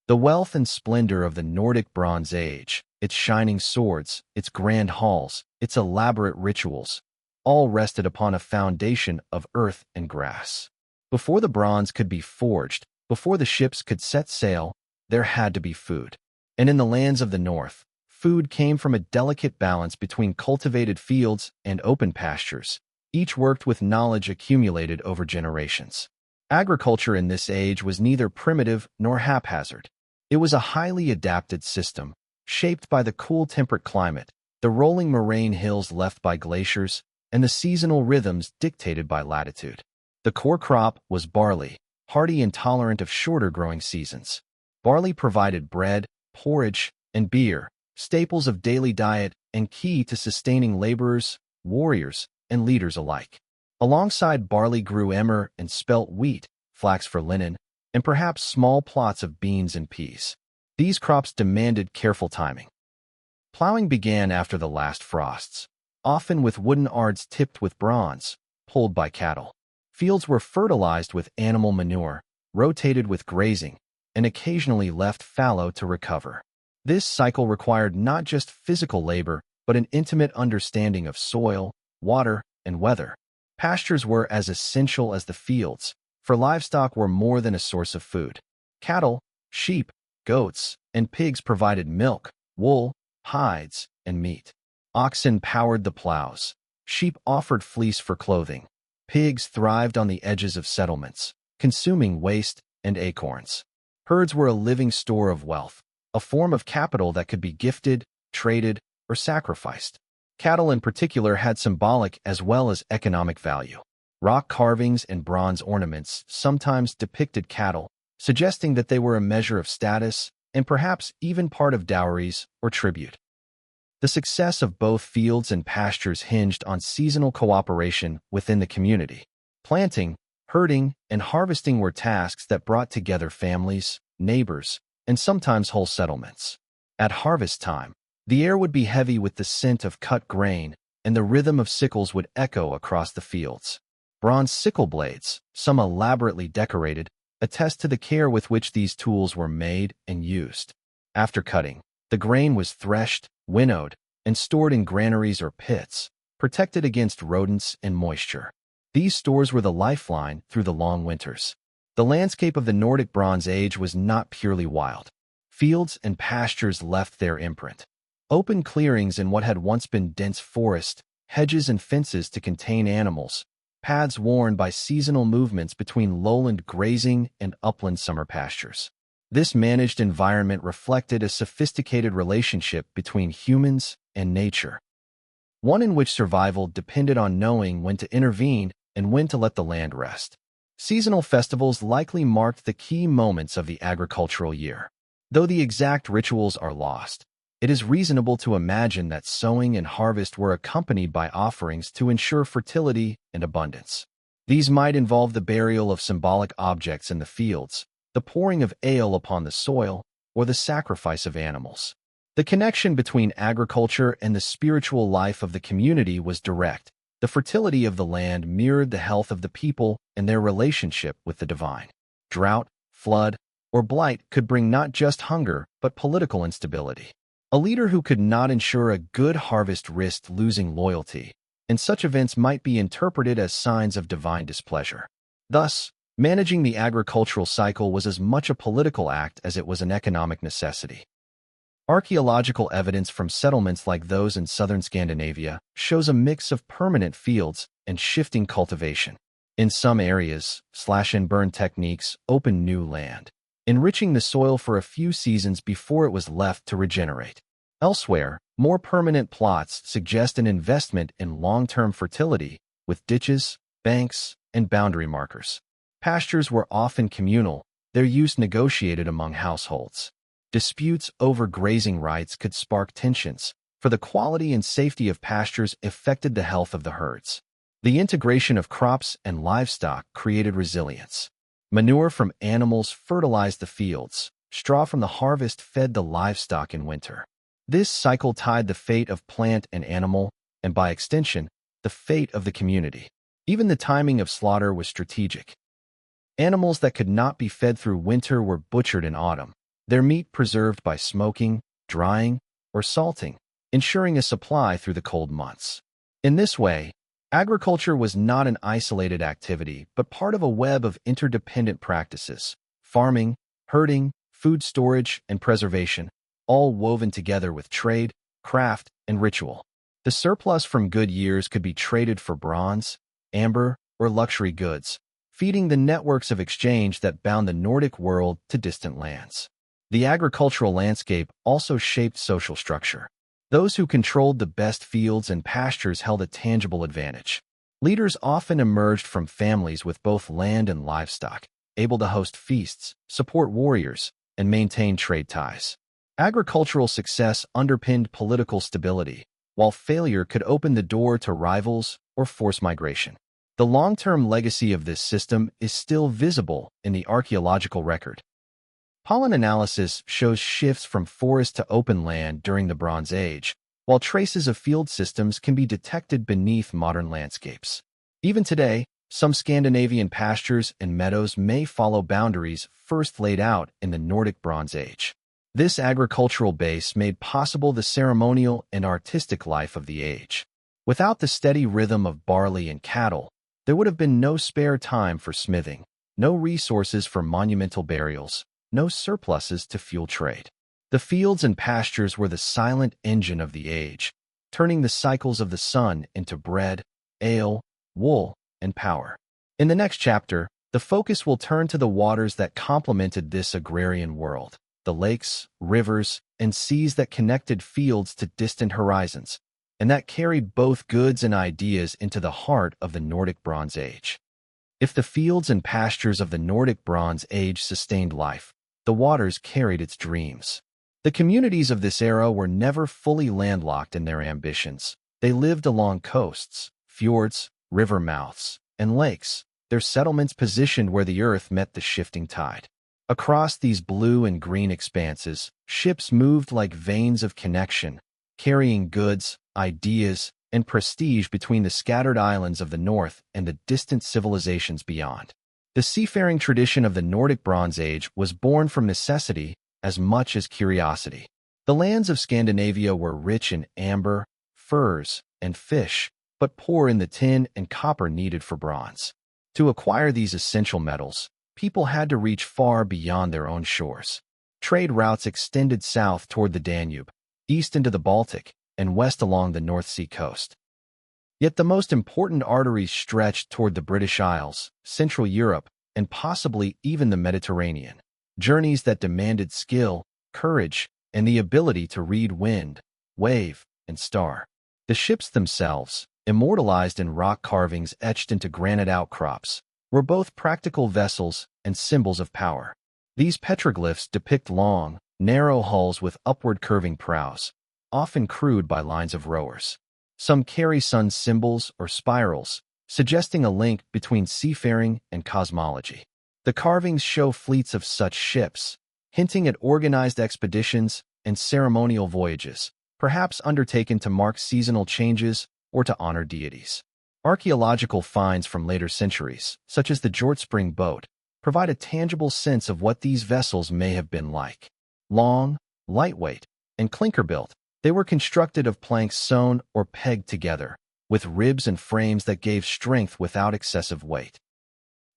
The wealth and splendor of the Nordic Bronze Age, its shining swords, its grand halls, its elaborate rituals, all rested upon a foundation of earth and grass. Before the bronze could be forged, before the ships could set sail, there had to be food. And in the lands of the north, food came from a delicate balance between cultivated fields and open pastures, each worked with knowledge accumulated over generations. Agriculture in this age was neither primitive nor haphazard. It was a highly adapted system, shaped by the cool temperate climate, the rolling moraine hills left by glaciers, and the seasonal rhythms dictated by latitude. The core crop was barley, hardy and tolerant of shorter growing seasons. Barley provided bread, porridge, and beer, staples of daily diet and key to sustaining laborers, warriors, and leaders alike. Alongside barley grew emmer and spelt wheat, flax for linen, and perhaps small plots of beans and peas. These crops demanded careful timing. Plowing began after the last frosts, often with wooden ards tipped with bronze, pulled by cattle. Fields were fertilized with animal manure, rotated with grazing, and occasionally left fallow to recover. This cycle required not just physical labor, but an intimate understanding of soil, water, and weather. Pastures were as essential as the fields, for livestock were more than a source of food. Cattle, sheep, goats, and pigs provided milk, wool, hides, and meat. Oxen powered the plows. Sheep offered fleece for clothing. Pigs thrived on the edges of settlements, consuming waste and acorns. Herds were a living store of wealth, a form of capital that could be gifted, traded, or sacrificed. Cattle in particular had symbolic as well as economic value. Rock carvings and bronze ornaments sometimes depicted cattle, suggesting that they were a measure of status and perhaps even part of dowries or tribute. The success of both fields and pastures hinged on seasonal cooperation within the community. Planting, herding, and harvesting were tasks that brought together families, neighbors, and sometimes whole settlements. At harvest time, the air would be heavy with the scent of cut grain, and the rhythm of sickles would echo across the fields. Bronze sickle blades, some elaborately decorated, attest to the care with which these tools were made and used. After cutting, the grain was threshed, winnowed, and stored in granaries or pits, protected against rodents and moisture. These stores were the lifeline through the long winters. The landscape of the Nordic Bronze Age was not purely wild. Fields and pastures left their imprint. Open clearings in what had once been dense forest, hedges and fences to contain animals, paths worn by seasonal movements between lowland grazing and upland summer pastures. This managed environment reflected a sophisticated relationship between humans and nature, one in which survival depended on knowing when to intervene and when to let the land rest. Seasonal festivals likely marked the key moments of the agricultural year. Though the exact rituals are lost, it is reasonable to imagine that sowing and harvest were accompanied by offerings to ensure fertility and abundance. These might involve the burial of symbolic objects in the fields, the pouring of ale upon the soil, or the sacrifice of animals. The connection between agriculture and the spiritual life of the community was direct. The fertility of the land mirrored the health of the people and their relationship with the divine. Drought, flood, or blight could bring not just hunger, but political instability. A leader who could not ensure a good harvest risked losing loyalty, and such events might be interpreted as signs of divine displeasure. Thus, managing the agricultural cycle was as much a political act as it was an economic necessity. Archaeological evidence from settlements like those in southern Scandinavia shows a mix of permanent fields and shifting cultivation. In some areas, slash-and-burn techniques opened new land, enriching the soil for a few seasons before it was left to regenerate. Elsewhere, more permanent plots suggest an investment in long-term fertility, with ditches, banks, and boundary markers. Pastures were often communal, their use negotiated among households. Disputes over grazing rights could spark tensions, for the quality and safety of pastures affected the health of the herds. The integration of crops and livestock created resilience. Manure from animals fertilized the fields, straw from the harvest fed the livestock in winter. This cycle tied the fate of plant and animal, and by extension, the fate of the community. Even the timing of slaughter was strategic. Animals that could not be fed through winter were butchered in autumn, their meat preserved by smoking, drying, or salting, ensuring a supply through the cold months. In this way, agriculture was not an isolated activity, but part of a web of interdependent practices: farming, herding, food storage, and preservation, all woven together with trade, craft, and ritual. The surplus from good years could be traded for bronze, amber, or luxury goods, feeding the networks of exchange that bound the Nordic world to distant lands. The agricultural landscape also shaped social structure. Those who controlled the best fields and pastures held a tangible advantage. Leaders often emerged from families with both land and livestock, able to host feasts, support warriors, and maintain trade ties. Agricultural success underpinned political stability, while failure could open the door to rivals or forced migration. The long-term legacy of this system is still visible in the archaeological record. Pollen analysis shows shifts from forest to open land during the Bronze Age, while traces of field systems can be detected beneath modern landscapes. Even today, some Scandinavian pastures and meadows may follow boundaries first laid out in the Nordic Bronze Age. This agricultural base made possible the ceremonial and artistic life of the age. Without the steady rhythm of barley and cattle, there would have been no spare time for smithing, no resources for monumental burials, no surpluses to fuel trade. The fields and pastures were the silent engine of the age, turning the cycles of the sun into bread, ale, wool, and power. In the next chapter, the focus will turn to the waters that complemented this agrarian world, the lakes, rivers, and seas that connected fields to distant horizons, and that carried both goods and ideas into the heart of the Nordic Bronze Age. If the fields and pastures of the Nordic Bronze Age sustained life, the waters carried its dreams. The communities of this era were never fully landlocked in their ambitions. They lived along coasts, fjords, river mouths, and lakes, their settlements positioned where the earth met the shifting tide. Across these blue and green expanses, ships moved like veins of connection, carrying goods, ideas, and prestige between the scattered islands of the north and the distant civilizations beyond. The seafaring tradition of the Nordic Bronze Age was born from necessity as much as curiosity. The lands of Scandinavia were rich in amber, furs, and fish, but poor in the tin and copper needed for bronze. To acquire these essential metals, people had to reach far beyond their own shores. Trade routes extended south toward the Danube, east into the Baltic, and west along the North Sea coast. Yet the most important arteries stretched toward the British Isles, Central Europe, and possibly even the Mediterranean. Journeys that demanded skill, courage, and the ability to read wind, wave, and star. The ships themselves, immortalized in rock carvings etched into granite outcrops, were both practical vessels and symbols of power. These petroglyphs depict long, narrow hulls with upward curving prows, often crewed by lines of rowers. Some carry sun symbols or spirals, suggesting a link between seafaring and cosmology. The carvings show fleets of such ships, hinting at organized expeditions and ceremonial voyages, perhaps undertaken to mark seasonal changes or to honor deities. Archaeological finds from later centuries, such as the Jortspring boat, provide a tangible sense of what these vessels may have been like. Long, lightweight, and clinker-built, they were constructed of planks sewn or pegged together, with ribs and frames that gave strength without excessive weight.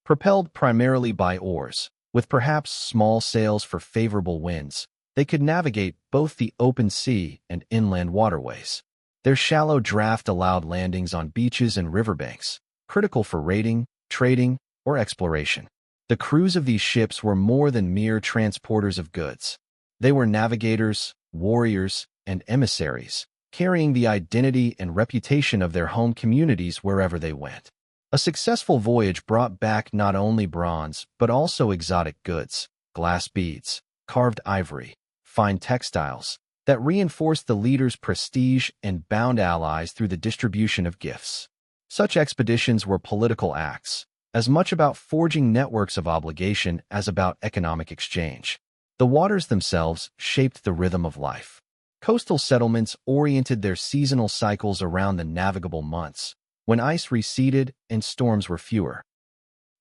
Propelled primarily by oars, with perhaps small sails for favorable winds, they could navigate both the open sea and inland waterways. Their shallow draft allowed landings on beaches and riverbanks, critical for raiding, trading, or exploration. The crews of these ships were more than mere transporters of goods. They were navigators, warriors, and emissaries, carrying the identity and reputation of their home communities wherever they went. A successful voyage brought back not only bronze, but also exotic goods, glass beads, carved ivory, fine textiles, that reinforced the leader's prestige and bound allies through the distribution of gifts. Such expeditions were political acts, as much about forging networks of obligation as about economic exchange. The waters themselves shaped the rhythm of life. Coastal settlements oriented their seasonal cycles around the navigable months, when ice receded and storms were fewer.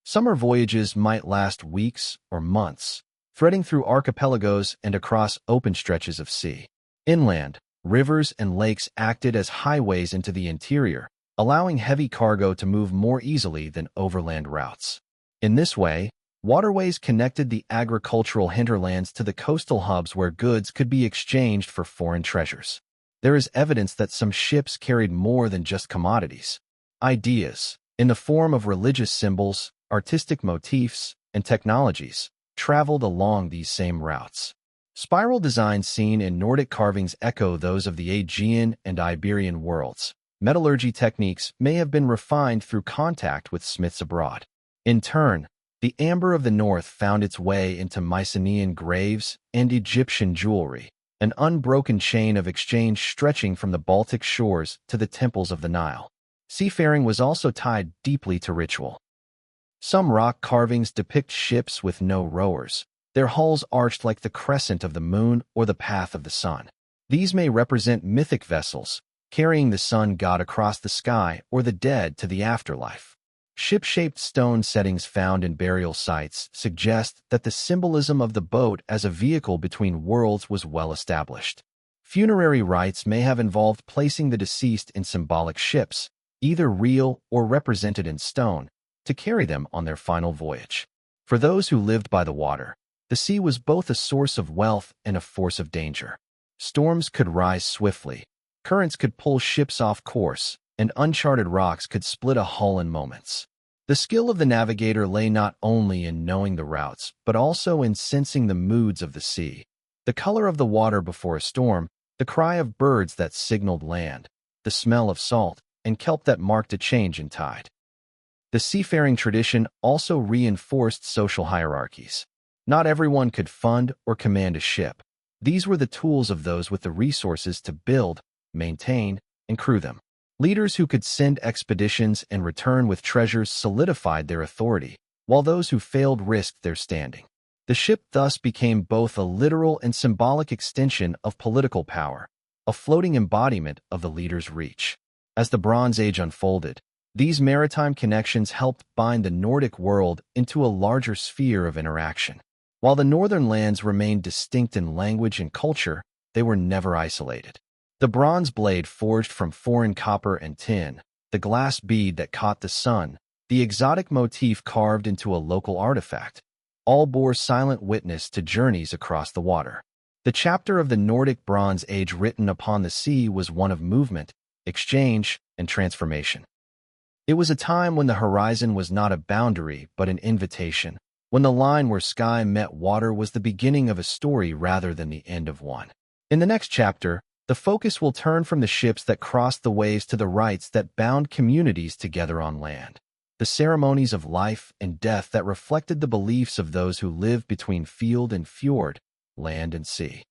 Summer voyages might last weeks or months, threading through archipelagos and across open stretches of sea. Inland, rivers and lakes acted as highways into the interior, allowing heavy cargo to move more easily than overland routes. In this way, waterways connected the agricultural hinterlands to the coastal hubs where goods could be exchanged for foreign treasures. There is evidence that some ships carried more than just commodities. Ideas, in the form of religious symbols, artistic motifs, and technologies, traveled along these same routes. Spiral designs seen in Nordic carvings echo those of the Aegean and Iberian worlds. Metallurgy techniques may have been refined through contact with smiths abroad. In turn, the amber of the north found its way into Mycenaean graves and Egyptian jewelry, an unbroken chain of exchange stretching from the Baltic shores to the temples of the Nile. Seafaring was also tied deeply to ritual. Some rock carvings depict ships with no rowers, their hulls arched like the crescent of the moon or the path of the sun. These may represent mythic vessels, carrying the sun god across the sky or the dead to the afterlife. Ship-shaped stone settings found in burial sites suggest that the symbolism of the boat as a vehicle between worlds was well established. Funerary rites may have involved placing the deceased in symbolic ships, either real or represented in stone, to carry them on their final voyage. For those who lived by the water, the sea was both a source of wealth and a force of danger. Storms could rise swiftly, currents could pull ships off course, and uncharted rocks could split a hull in moments. The skill of the navigator lay not only in knowing the routes, but also in sensing the moods of the sea. The color of the water before a storm, the cry of birds that signaled land, the smell of salt and kelp that marked a change in tide. The seafaring tradition also reinforced social hierarchies. Not everyone could fund or command a ship. These were the tools of those with the resources to build, maintain, and crew them. Leaders who could send expeditions and return with treasures solidified their authority, while those who failed risked their standing. The ship thus became both a literal and symbolic extension of political power, a floating embodiment of the leader's reach. As the Bronze Age unfolded, these maritime connections helped bind the Nordic world into a larger sphere of interaction. While the northern lands remained distinct in language and culture, they were never isolated. The bronze blade forged from foreign copper and tin, the glass bead that caught the sun, the exotic motif carved into a local artifact, all bore silent witness to journeys across the water. The chapter of the Nordic Bronze Age written upon the sea was one of movement, exchange, and transformation. It was a time when the horizon was not a boundary but an invitation, when the line where sky met water was the beginning of a story rather than the end of one. In the next chapter, the focus will turn from the ships that crossed the waves to the rites that bound communities together on land, the ceremonies of life and death that reflected the beliefs of those who lived between field and fjord, land and sea.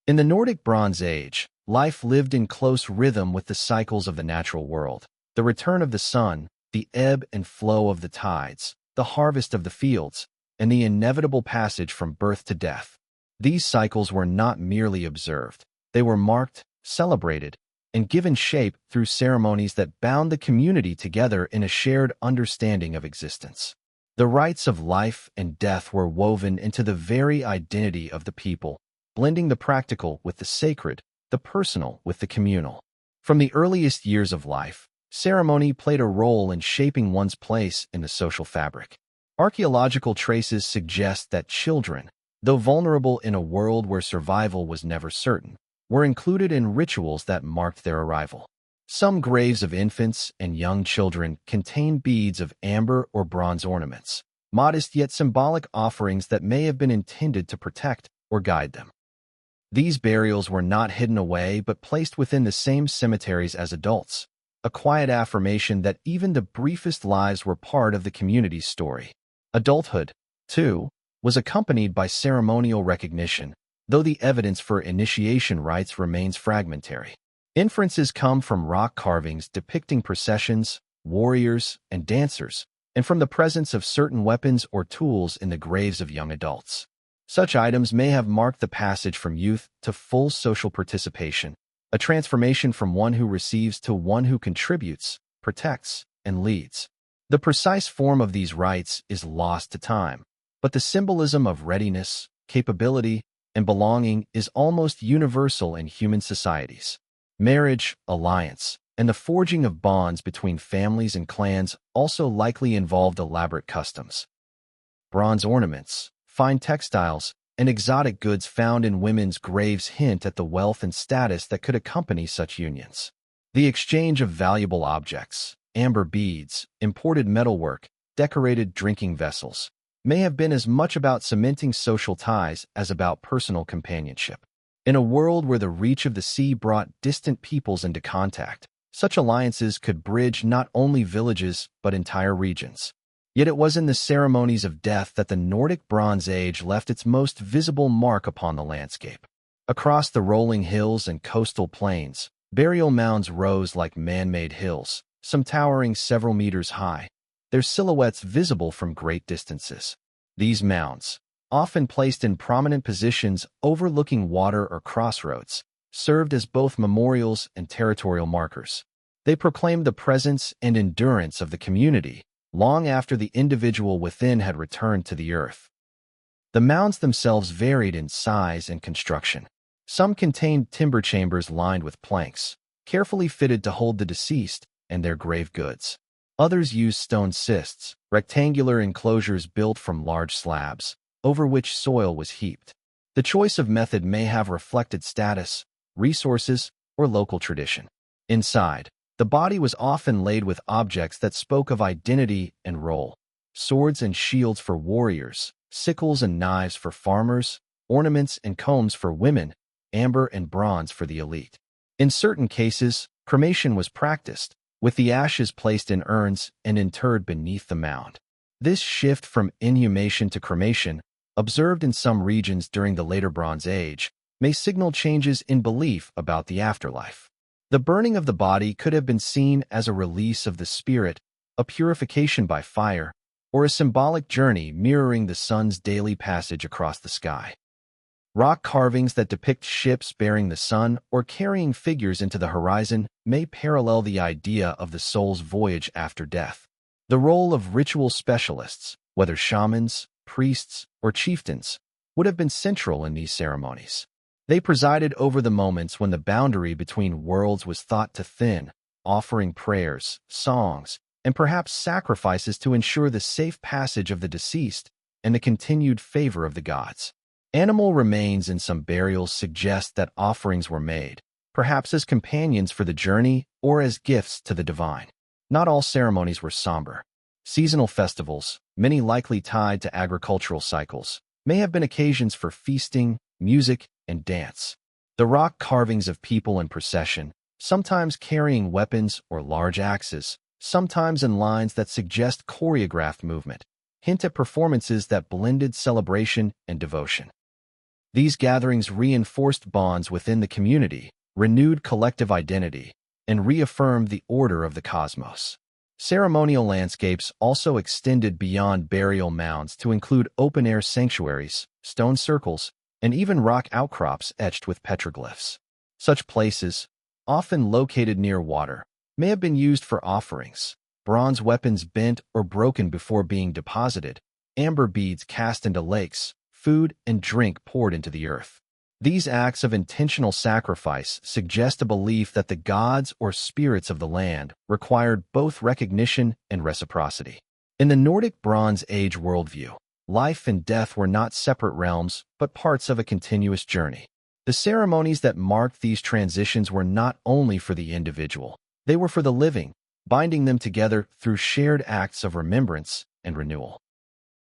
In the Nordic Bronze Age, life lived in close rhythm with the cycles of the natural world. The return of the sun, the ebb and flow of the tides, the harvest of the fields, and the inevitable passage from birth to death. These cycles were not merely observed. They were marked, celebrated, and given shape through ceremonies that bound the community together in a shared understanding of existence. The rites of life and death were woven into the very identity of the people, blending the practical with the sacred, the personal with the communal. From the earliest years of life, ceremony played a role in shaping one's place in the social fabric. Archaeological traces suggest that children, though vulnerable in a world where survival was never certain, were included in rituals that marked their arrival. Some graves of infants and young children contain beads of amber or bronze ornaments, modest yet symbolic offerings that may have been intended to protect or guide them. These burials were not hidden away but placed within the same cemeteries as adults, a quiet affirmation that even the briefest lives were part of the community's story. Adulthood, too, was accompanied by ceremonial recognition, though the evidence for initiation rites remains fragmentary. Inferences come from rock carvings depicting processions, warriors, and dancers, and from the presence of certain weapons or tools in the graves of young adults. Such items may have marked the passage from youth to full social participation, a transformation from one who receives to one who contributes, protects, and leads. The precise form of these rites is lost to time, but the symbolism of readiness, capability, and belonging is almost universal in human societies. Marriage, alliance, and the forging of bonds between families and clans also likely involved elaborate customs. Bronze ornaments, fine textiles, and exotic goods found in women's graves hint at the wealth and status that could accompany such unions. The exchange of valuable objects, amber beads, imported metalwork, decorated drinking vessels, may have been as much about cementing social ties as about personal companionship. In a world where the reach of the sea brought distant peoples into contact, such alliances could bridge not only villages but entire regions. Yet it was in the ceremonies of death that the Nordic Bronze Age left its most visible mark upon the landscape. Across the rolling hills and coastal plains, burial mounds rose like man-made hills, some towering several meters high, their silhouettes visible from great distances. These mounds, often placed in prominent positions overlooking water or crossroads, served as both memorials and territorial markers. They proclaimed the presence and endurance of the community long after the individual within had returned to the earth. The mounds themselves varied in size and construction. Some contained timber chambers lined with planks, carefully fitted to hold the deceased and their grave goods. Others used stone cists, rectangular enclosures built from large slabs, over which soil was heaped. The choice of method may have reflected status, resources, or local tradition. Inside, the body was often laid with objects that spoke of identity and role: swords and shields for warriors, sickles and knives for farmers, ornaments and combs for women, amber and bronze for the elite. In certain cases, cremation was practiced, with the ashes placed in urns and interred beneath the mound. This shift from inhumation to cremation, observed in some regions during the later Bronze Age, may signal changes in belief about the afterlife. The burning of the body could have been seen as a release of the spirit, a purification by fire, or a symbolic journey mirroring the sun's daily passage across the sky. Rock carvings that depict ships bearing the sun or carrying figures into the horizon may parallel the idea of the soul's voyage after death. The role of ritual specialists, whether shamans, priests, or chieftains, would have been central in these ceremonies. They presided over the moments when the boundary between worlds was thought to thin, offering prayers, songs, and perhaps sacrifices to ensure the safe passage of the deceased and the continued favor of the gods. Animal remains in some burials suggest that offerings were made, perhaps as companions for the journey or as gifts to the divine. Not all ceremonies were somber. Seasonal festivals, many likely tied to agricultural cycles, may have been occasions for feasting, music, and dance. The rock carvings of people in procession, sometimes carrying weapons or large axes, sometimes in lines that suggest choreographed movement, hint at performances that blended celebration and devotion. These gatherings reinforced bonds within the community, renewed collective identity, and reaffirmed the order of the cosmos. Ceremonial landscapes also extended beyond burial mounds to include open-air sanctuaries, stone circles, and even rock outcrops etched with petroglyphs. Such places, often located near water, may have been used for offerings: bronze weapons bent or broken before being deposited, amber beads cast into lakes, food and drink poured into the earth. These acts of intentional sacrifice suggest a belief that the gods or spirits of the land required both recognition and reciprocity. In the Nordic Bronze Age worldview, life and death were not separate realms, but parts of a continuous journey. The ceremonies that marked these transitions were not only for the individual, they were for the living, binding them together through shared acts of remembrance and renewal.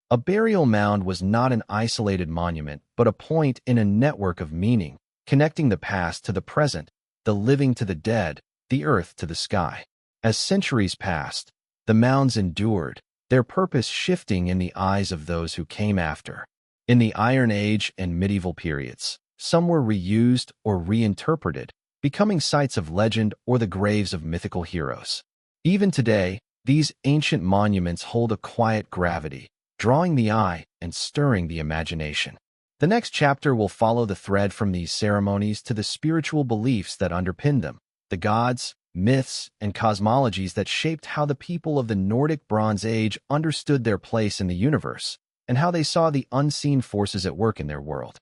A burial mound was not an isolated monument, but a point in a network of meaning, connecting the past to the present, the living to the dead, the earth to the sky. As centuries passed, the mounds endured, their purpose shifting in the eyes of those who came after. In the Iron Age and medieval periods, some were reused or reinterpreted, becoming sites of legend or the graves of mythical heroes. Even today, these ancient monuments hold a quiet gravity, drawing the eye and stirring the imagination. The next chapter will follow the thread from these ceremonies to the spiritual beliefs that underpin them: the gods, myths, and cosmologies that shaped how the people of the Nordic Bronze Age understood their place in the universe and how they saw the unseen forces at work in their world.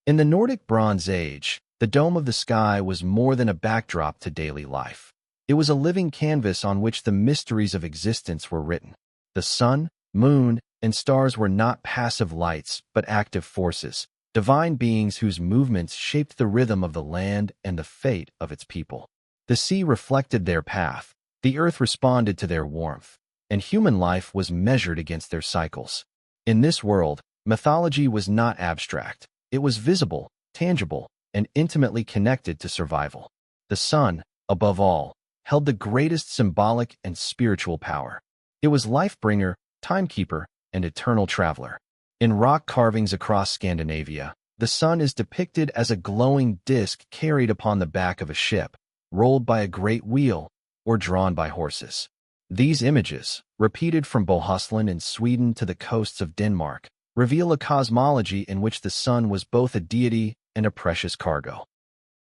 In the Nordic Bronze Age, the dome of the sky was more than a backdrop to daily life. It was a living canvas on which the mysteries of existence were written. The sun, moon, and stars were not passive lights, but active forces, divine beings whose movements shaped the rhythm of the land and the fate of its people. The sea reflected their path, the earth responded to their warmth, and human life was measured against their cycles. In this world, mythology was not abstract. It was visible, tangible, and intimately connected to survival. The sun, above all, held the greatest symbolic and spiritual power. It was life-bringer, timekeeper, and eternal traveler. In rock carvings across Scandinavia, the sun is depicted as a glowing disk carried upon the back of a ship, rolled by a great wheel, or drawn by horses. These images, repeated from Bohuslän in Sweden to the coasts of Denmark, reveal a cosmology in which the sun was both a deity and a precious cargo,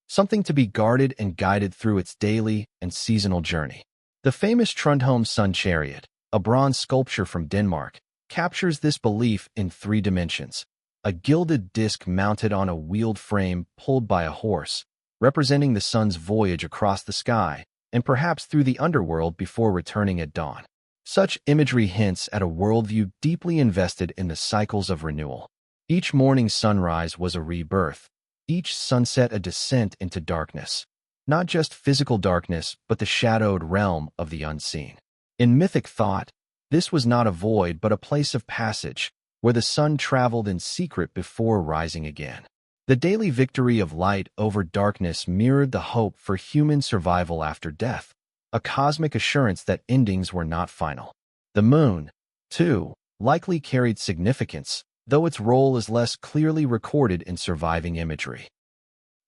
something to be guarded and guided through its daily and seasonal journey. The famous Trundholm Sun Chariot, a bronze sculpture from Denmark, captures this belief in 3 dimensions. A gilded disc mounted on a wheeled frame pulled by a horse, representing the sun's voyage across the sky and perhaps through the underworld before returning at dawn. Such imagery hints at a worldview deeply invested in the cycles of renewal. Each morning's sunrise was a rebirth, each sunset a descent into darkness, not just physical darkness, but the shadowed realm of the unseen. In mythic thought, this was not a void but a place of passage, where the sun traveled in secret before rising again. The daily victory of light over darkness mirrored the hope for human survival after death, a cosmic assurance that endings were not final. The moon, too, likely carried significance, though its role is less clearly recorded in surviving imagery.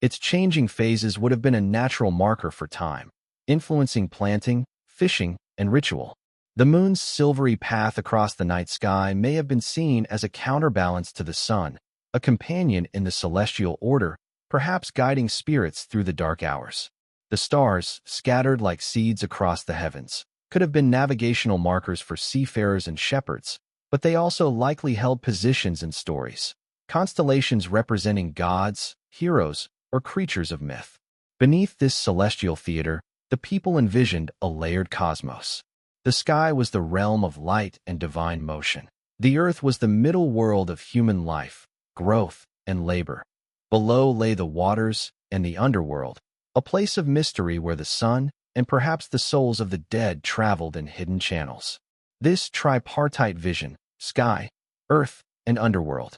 Its changing phases would have been a natural marker for time, influencing planting, fishing, and ritual. The moon's silvery path across the night sky may have been seen as a counterbalance to the sun, a companion in the celestial order, perhaps guiding spirits through the dark hours. The stars, scattered like seeds across the heavens, could have been navigational markers for seafarers and shepherds, but they also likely held positions in stories, constellations representing gods, heroes, or creatures of myth. Beneath this celestial theater, the people envisioned a layered cosmos. The sky was the realm of light and divine motion. The earth was the middle world of human life, growth, and labor. Below lay the waters and the underworld, a place of mystery where the sun and perhaps the souls of the dead traveled in hidden channels. This tripartite vision, sky, earth, and underworld,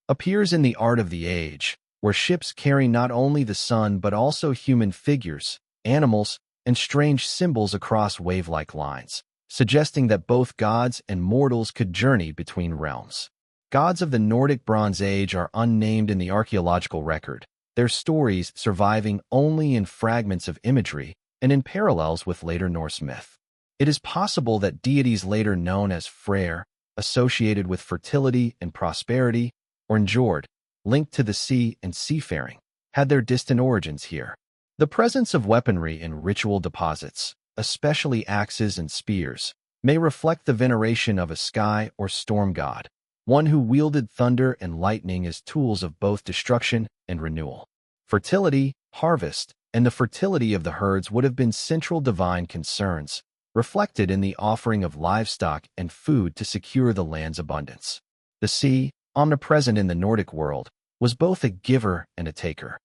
appears in the art of the age, where ships carry not only the sun but also human figures, animals, and strange symbols across wave-like lines, suggesting that both gods and mortals could journey between realms. Gods of the Nordic Bronze Age are unnamed in the archaeological record, their stories surviving only in fragments of imagery and in parallels with later Norse myth. It is possible that deities later known as Freyr, associated with fertility and prosperity, or Njord, linked to the sea and seafaring, had their distant origins here. The presence of weaponry in ritual deposits, especially axes and spears, may reflect the veneration of a sky or storm god, one who wielded thunder and lightning as tools of both destruction and renewal. Fertility, harvest, and the fertility of the herds would have been central divine concerns, reflected in the offering of livestock and food to secure the land's abundance. The sea, omnipresent in the Nordic world, was both a giver and a taker.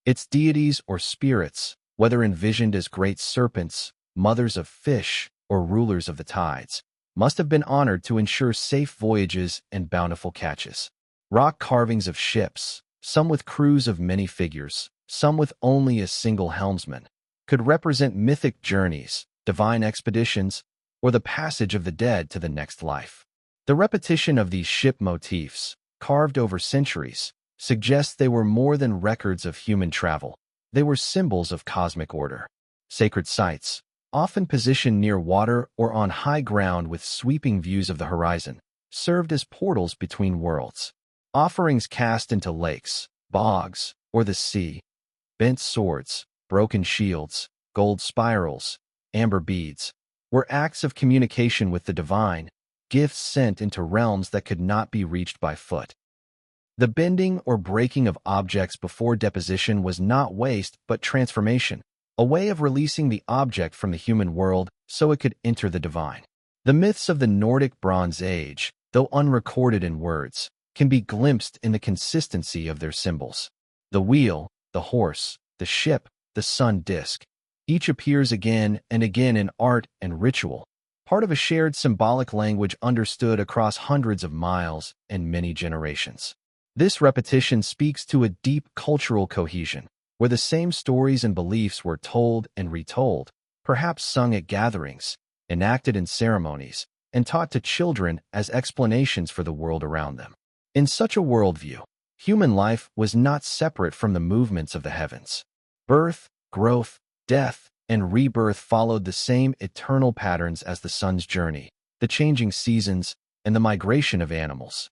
Its deities or spirits, whether envisioned as great serpents, mothers of fish, or rulers of the tides, must have been honored to ensure safe voyages and bountiful catches. Rock carvings of ships, some with crews of many figures, some with only a single helmsman, could represent mythic journeys, divine expeditions, or the passage of the dead to the next life. The repetition of these ship motifs, carved over centuries, suggests they were more than records of human travel. They were symbols of cosmic order. Sacred sites, often positioned near water or on high ground with sweeping views of the horizon, served as portals between worlds. Offerings cast into lakes, bogs, or the sea, bent swords, broken shields, gold spirals, amber beads, were acts of communication with the divine, gifts sent into realms that could not be reached by foot. The bending or breaking of objects before deposition was not waste but transformation, a way of releasing the object from the human world so it could enter the divine. The myths of the Nordic Bronze Age, though unrecorded in words, can be glimpsed in the consistency of their symbols. The wheel, the horse, the ship, the sun disk. Each appears again and again in art and ritual, part of a shared symbolic language understood across hundreds of miles and many generations. This repetition speaks to a deep cultural cohesion, where the same stories and beliefs were told and retold, perhaps sung at gatherings, enacted in ceremonies, and taught to children as explanations for the world around them. In such a worldview, human life was not separate from the movements of the heavens. Birth, growth, death, and rebirth followed the same eternal patterns as the sun's journey, the changing seasons, and the migration of animals.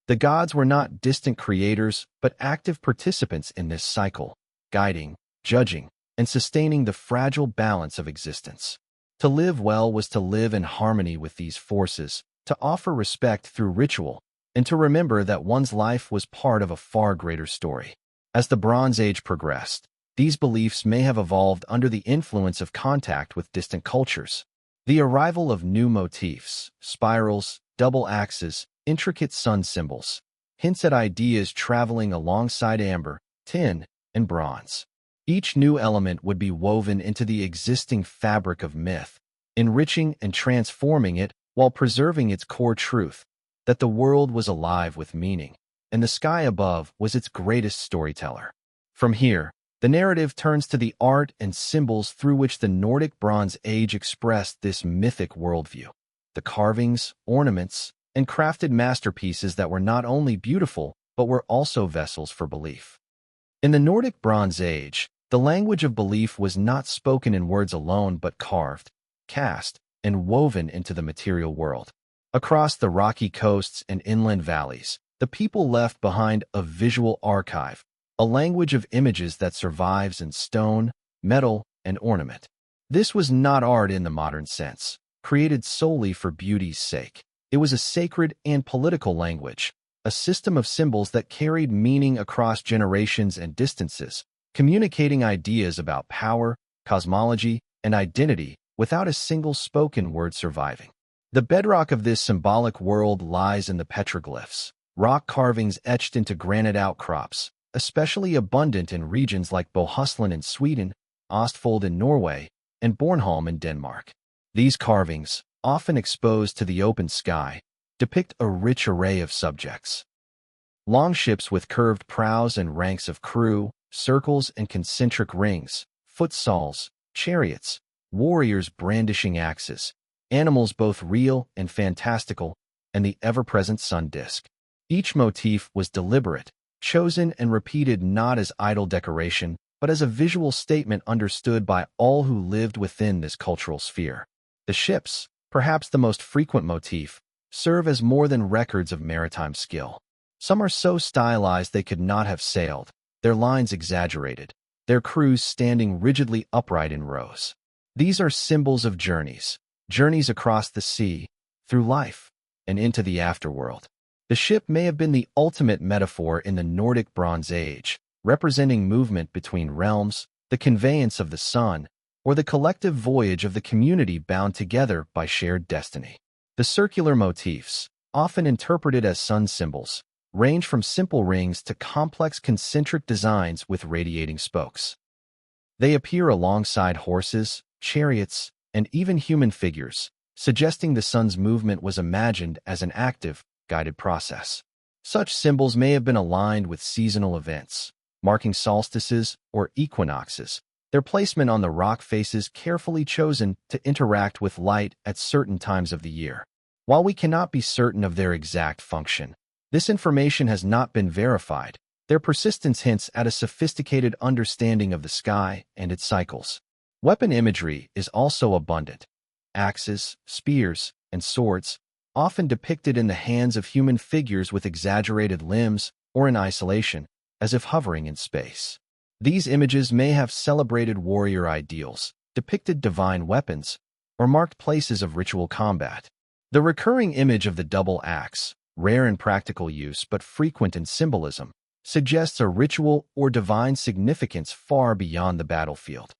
The gods were not distant creators, but active participants in this cycle, guiding, judging, and sustaining the fragile balance of existence. To live well was to live in harmony with these forces, to offer respect through ritual, and to remember that one's life was part of a far greater story. As the Bronze Age progressed, these beliefs may have evolved under the influence of contact with distant cultures. The arrival of new motifs, spirals, double axes, intricate sun symbols, hints at ideas traveling alongside amber, tin, and bronze. Each new element would be woven into the existing fabric of myth, enriching and transforming it while preserving its core truth, that the world was alive with meaning, and the sky above was its greatest storyteller. From here, the narrative turns to the art and symbols through which the Nordic Bronze Age expressed this mythic worldview. The carvings, ornaments, and crafted masterpieces that were not only beautiful, but were also vessels for belief. In the Nordic Bronze Age, the language of belief was not spoken in words alone but carved, cast, and woven into the material world. Across the rocky coasts and inland valleys, the people left behind a visual archive, a language of images that survives in stone, metal, and ornament. This was not art in the modern sense, created solely for beauty's sake. It was a sacred and political language, a system of symbols that carried meaning across generations and distances, communicating ideas about power, cosmology, and identity without a single spoken word surviving. The bedrock of this symbolic world lies in the petroglyphs, rock carvings etched into granite outcrops, especially abundant in regions like Bohuslän in Sweden, Ostfold in Norway, and Bornholm in Denmark. These carvings, often exposed to the open sky, depict a rich array of subjects. Longships with curved prows and ranks of crew, circles and concentric rings, footstalls, chariots, warriors brandishing axes, animals both real and fantastical, and the ever-present sun disk. Each motif was deliberate, chosen and repeated not as idle decoration, but as a visual statement understood by all who lived within this cultural sphere. The ships, perhaps the most frequent motif, serve as more than records of maritime skill. Some are so stylized they could not have sailed, their lines exaggerated, their crews standing rigidly upright in rows. These are symbols of journeys across the sea, through life, and into the afterworld. The ship may have been the ultimate metaphor in the Nordic Bronze Age, representing movement between realms, the conveyance of the sun, or the collective voyage of the community bound together by shared destiny. The circular motifs, often interpreted as sun symbols, range from simple rings to complex concentric designs with radiating spokes. They appear alongside horses, chariots, and even human figures, suggesting the sun's movement was imagined as an active, guided process. Such symbols may have been aligned with seasonal events, marking solstices or equinoxes, their placement on the rock faces carefully chosen to interact with light at certain times of the year. While we cannot be certain of their exact function, this information has not been verified. Their persistence hints at a sophisticated understanding of the sky and its cycles. Weapon imagery is also abundant. Axes, spears, and swords, often depicted in the hands of human figures with exaggerated limbs or in isolation, as if hovering in space. These images may have celebrated warrior ideals, depicted divine weapons, or marked places of ritual combat. The recurring image of the double axe, rare in practical use but frequent in symbolism, suggests a ritual or divine significance far beyond the battlefield.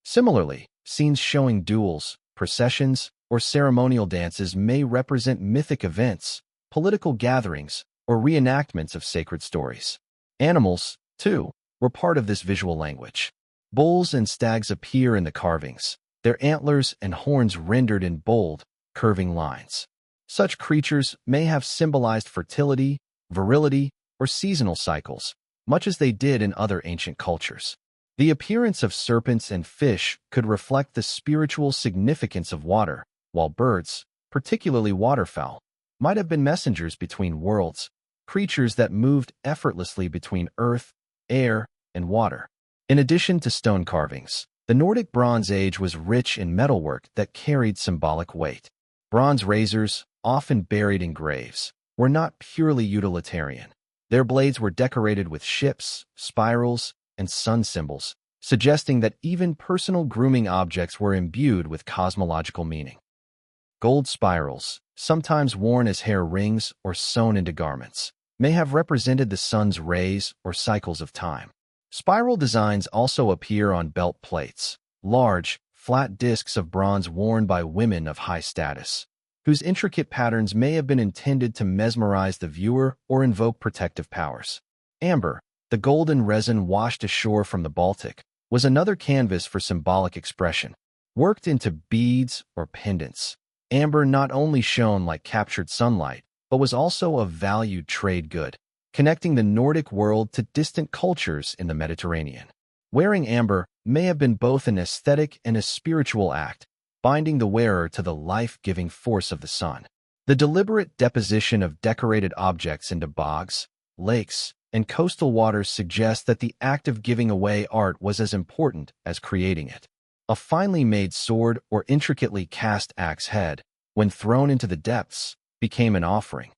Similarly, scenes showing duels, processions, or ceremonial dances may represent mythic events, political gatherings, or reenactments of sacred stories. Animals, too, were part of this visual language. Bulls and stags appear in the carvings, their antlers and horns rendered in bold, curving lines. Such creatures may have symbolized fertility, virility, or seasonal cycles, much as they did in other ancient cultures. The appearance of serpents and fish could reflect the spiritual significance of water, while birds, particularly waterfowl, might have been messengers between worlds, creatures that moved effortlessly between earth, air, and water. In addition to stone carvings, the Nordic Bronze Age was rich in metalwork that carried symbolic weight. Bronze razors, often buried in graves, were not purely utilitarian. Their blades were decorated with ships, spirals, and sun symbols, suggesting that even personal grooming objects were imbued with cosmological meaning. Gold spirals, sometimes worn as hair rings or sewn into garments, may have represented the sun's rays or cycles of time. Spiral designs also appear on belt plates, large, flat discs of bronze worn by women of high status, whose intricate patterns may have been intended to mesmerize the viewer or invoke protective powers. Amber, the golden resin washed ashore from the Baltic, was another canvas for symbolic expression. Worked into beads or pendants, amber not only shone like captured sunlight, but was also a valued trade good, connecting the Nordic world to distant cultures in the Mediterranean. Wearing amber may have been both an aesthetic and a spiritual act, binding the wearer to the life-giving force of the sun. The deliberate deposition of decorated objects into bogs, lakes, and coastal waters suggests that the act of giving away art was as important as creating it. A finely made sword or intricately cast axe head, when thrown into the depths, became an offering.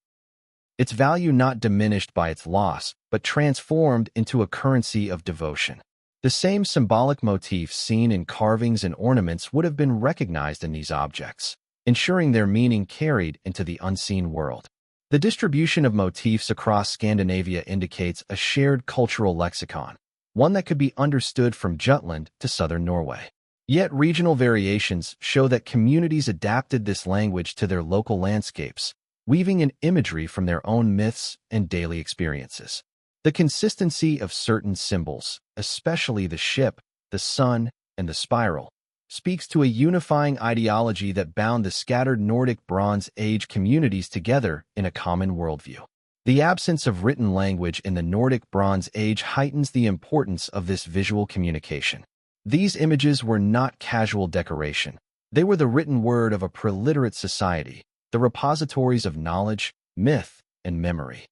Its value not diminished by its loss, but transformed into a currency of devotion. The same symbolic motifs seen in carvings and ornaments would have been recognized in these objects, ensuring their meaning carried into the unseen world. The distribution of motifs across Scandinavia indicates a shared cultural lexicon, one that could be understood from Jutland to southern Norway. Yet regional variations show that communities adapted this language to their local landscapes, weaving in imagery from their own myths and daily experiences. The consistency of certain symbols, especially the ship, the sun, and the spiral, speaks to a unifying ideology that bound the scattered Nordic Bronze Age communities together in a common worldview. The absence of written language in the Nordic Bronze Age heightens the importance of this visual communication. These images were not casual decoration. They were the written word of a preliterate society, the repositories of knowledge, myth, and memory.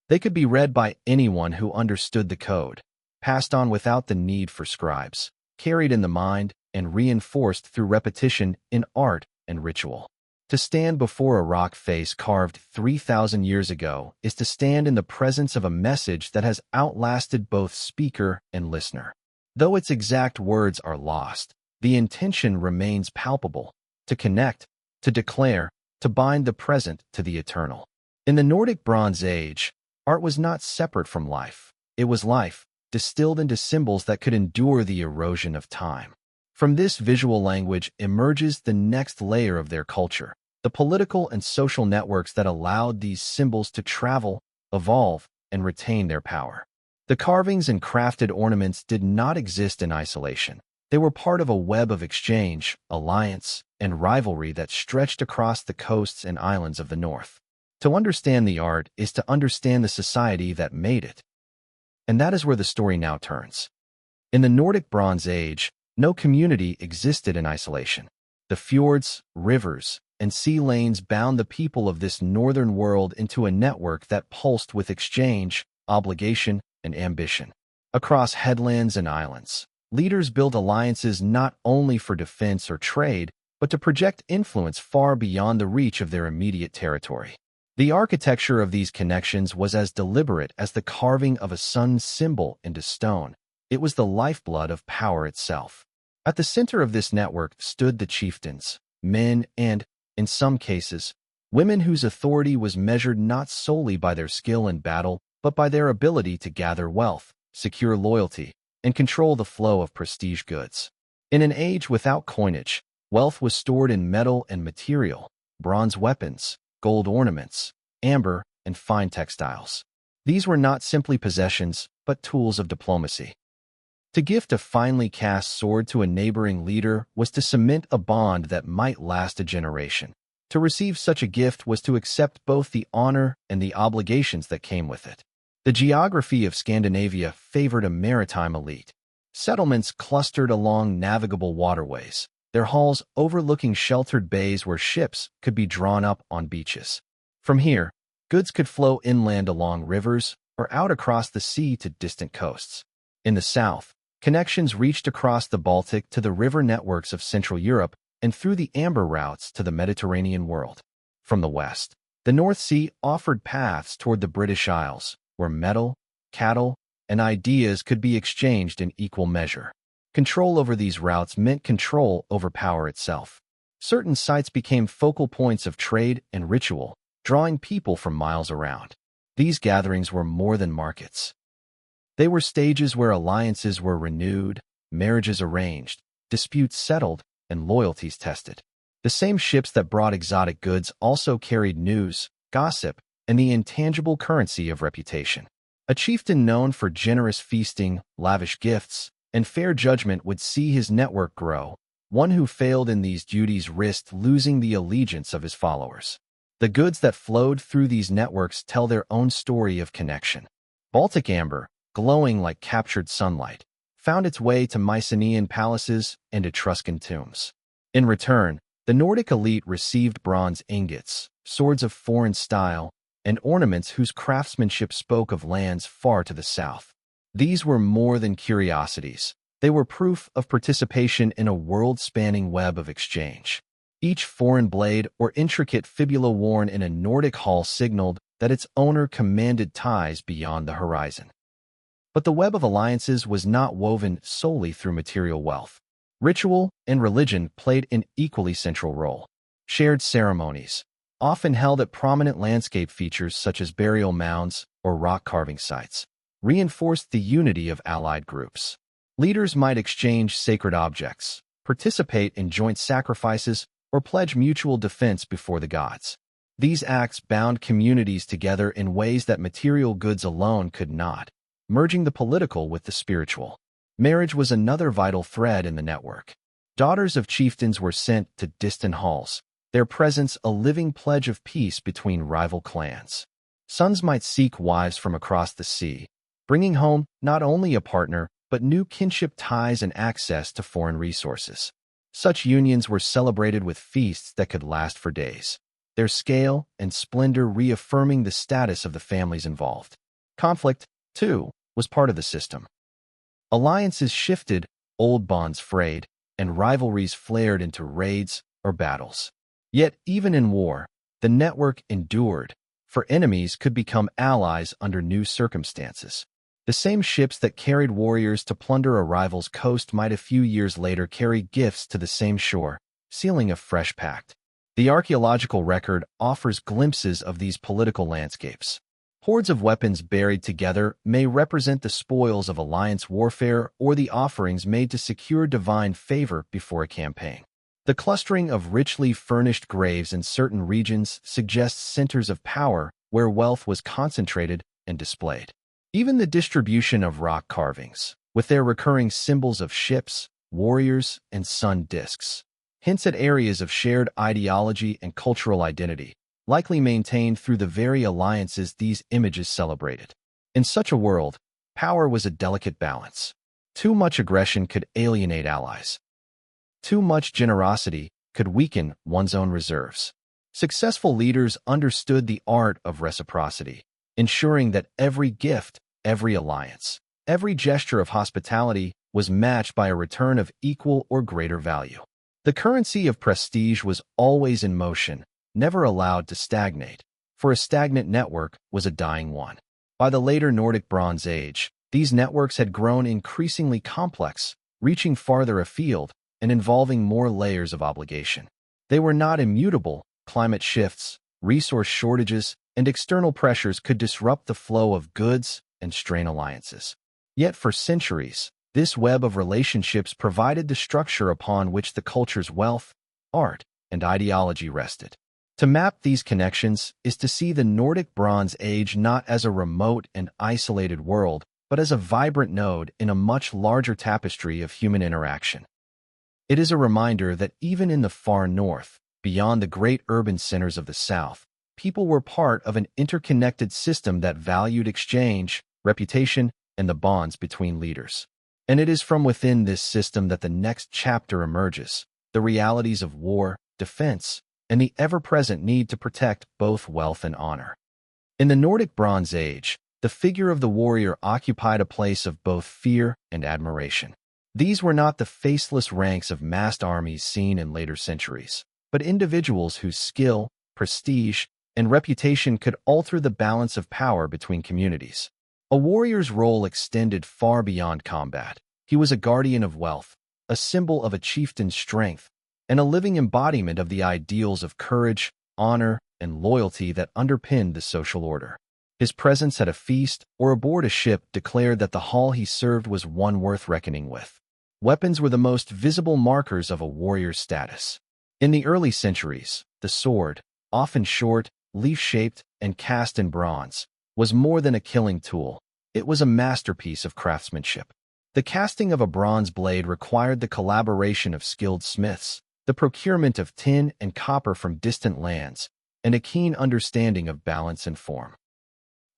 They could be read by anyone who understood the code, passed on without the need for scribes, carried in the mind, and reinforced through repetition in art and ritual. To stand before a rock face carved 3,000 years ago is to stand in the presence of a message that has outlasted both speaker and listener. Though its exact words are lost, the intention remains palpable: to connect, to declare, to bind the present to the eternal. In the Nordic Bronze Age, art was not separate from life. It was life, distilled into symbols that could endure the erosion of time. From this visual language emerges the next layer of their culture, the political and social networks that allowed these symbols to travel, evolve, and retain their power. The carvings and crafted ornaments did not exist in isolation. They were part of a web of exchange, alliance, and rivalry that stretched across the coasts and islands of the north. To understand the art is to understand the society that made it. And that is where the story now turns. In the Nordic Bronze Age, no community existed in isolation. The fjords, rivers, and sea lanes bound the people of this northern world into a network that pulsed with exchange, obligation, and ambition. Across headlands and islands, leaders built alliances not only for defense or trade, but to project influence far beyond the reach of their immediate territory. The architecture of these connections was as deliberate as the carving of a sun symbol into stone. It was the lifeblood of power itself. At the center of this network stood the chieftains, men and, in some cases, women whose authority was measured not solely by their skill in battle, but by their ability to gather wealth, secure loyalty, and control the flow of prestige goods. In an age without coinage, wealth was stored in metal and material, bronze weapons, gold ornaments, amber, and fine textiles. These were not simply possessions, but tools of diplomacy. To gift a finely cast sword to a neighboring leader was to cement a bond that might last a generation. To receive such a gift was to accept both the honor and the obligations that came with it. The geography of Scandinavia favored a maritime elite. Settlements clustered along navigable waterways, their halls overlooking sheltered bays where ships could be drawn up on beaches. From here, goods could flow inland along rivers or out across the sea to distant coasts. In the south, connections reached across the Baltic to the river networks of Central Europe and through the amber routes to the Mediterranean world. From the west, the North Sea offered paths toward the British Isles, where metal, cattle, and ideas could be exchanged in equal measure. Control over these routes meant control over power itself. Certain sites became focal points of trade and ritual, drawing people from miles around. These gatherings were more than markets. They were stages where alliances were renewed, marriages arranged, disputes settled, and loyalties tested. The same ships that brought exotic goods also carried news, gossip, and the intangible currency of reputation. A chieftain known for generous feasting, lavish gifts, and fair judgment would see his network grow. One who failed in these duties risked losing the allegiance of his followers. The goods that flowed through these networks tell their own story of connection. Baltic amber, glowing like captured sunlight, found its way to Mycenaean palaces and Etruscan tombs. In return, the Nordic elite received bronze ingots, swords of foreign style, and ornaments whose craftsmanship spoke of lands far to the south. These were more than curiosities. They were proof of participation in a world-spanning web of exchange. Each foreign blade or intricate fibula worn in a Nordic hall signaled that its owner commanded ties beyond the horizon. But the web of alliances was not woven solely through material wealth. Ritual and religion played an equally central role. Shared ceremonies, often held at prominent landscape features such as burial mounds or rock carving sites, reinforced the unity of allied groups. Leaders might exchange sacred objects, participate in joint sacrifices, or pledge mutual defense before the gods. These acts bound communities together in ways that material goods alone could not, merging the political with the spiritual. Marriage was another vital thread in the network. Daughters of chieftains were sent to distant halls, their presence a living pledge of peace between rival clans. Sons might seek wives from across the sea, bringing home not only a partner, but new kinship ties and access to foreign resources. Such unions were celebrated with feasts that could last for days, their scale and splendor reaffirming the status of the families involved. Conflict, too, was part of the system. Alliances shifted, old bonds frayed, and rivalries flared into raids or battles. Yet, even in war, the network endured, for enemies could become allies under new circumstances. The same ships that carried warriors to plunder a rival's coast might a few years later carry gifts to the same shore, sealing a fresh pact. The archaeological record offers glimpses of these political landscapes. Hordes of weapons buried together may represent the spoils of alliance warfare or the offerings made to secure divine favor before a campaign. The clustering of richly furnished graves in certain regions suggests centers of power where wealth was concentrated and displayed. Even the distribution of rock carvings, with their recurring symbols of ships, warriors, and sun discs, hints at areas of shared ideology and cultural identity, likely maintained through the very alliances these images celebrated. In such a world, power was a delicate balance. Too much aggression could alienate allies. Too much generosity could weaken one's own reserves. Successful leaders understood the art of reciprocity, ensuring that every gift, every alliance, every gesture of hospitality was matched by a return of equal or greater value. The currency of prestige was always in motion, never allowed to stagnate, for a stagnant network was a dying one. By the later Nordic Bronze Age, These networks had grown increasingly complex, reaching farther afield and involving more layers of obligation. They were not immutable. Climate shifts, resource shortages, and external pressures could disrupt the flow of goods and strain alliances. Yet for centuries, this web of relationships provided the structure upon which the culture's wealth, art, and ideology rested. To map these connections is to see the Nordic Bronze Age not as a remote and isolated world, but as a vibrant node in a much larger tapestry of human interaction. It is a reminder that even in the far north, beyond the great urban centers of the south, people were part of an interconnected system that valued exchange, reputation, and the bonds between leaders. And it is from within this system that the next chapter emerges, the realities of war, defense, and the ever-present need to protect both wealth and honor. In the Nordic Bronze Age, the figure of the warrior occupied a place of both fear and admiration. These were not the faceless ranks of massed armies seen in later centuries, but individuals whose skill, prestige, and reputation could alter the balance of power between communities. A warrior's role extended far beyond combat. He was a guardian of wealth, a symbol of a chieftain's strength, and a living embodiment of the ideals of courage, honor, and loyalty that underpinned the social order. His presence at a feast or aboard a ship declared that the hall he served was one worth reckoning with. Weapons were the most visible markers of a warrior's status. In the early centuries, the sword, often short, leaf-shaped, and cast in bronze, was more than a killing tool. It was a masterpiece of craftsmanship. The casting of a bronze blade required the collaboration of skilled smiths, the procurement of tin and copper from distant lands, and a keen understanding of balance and form.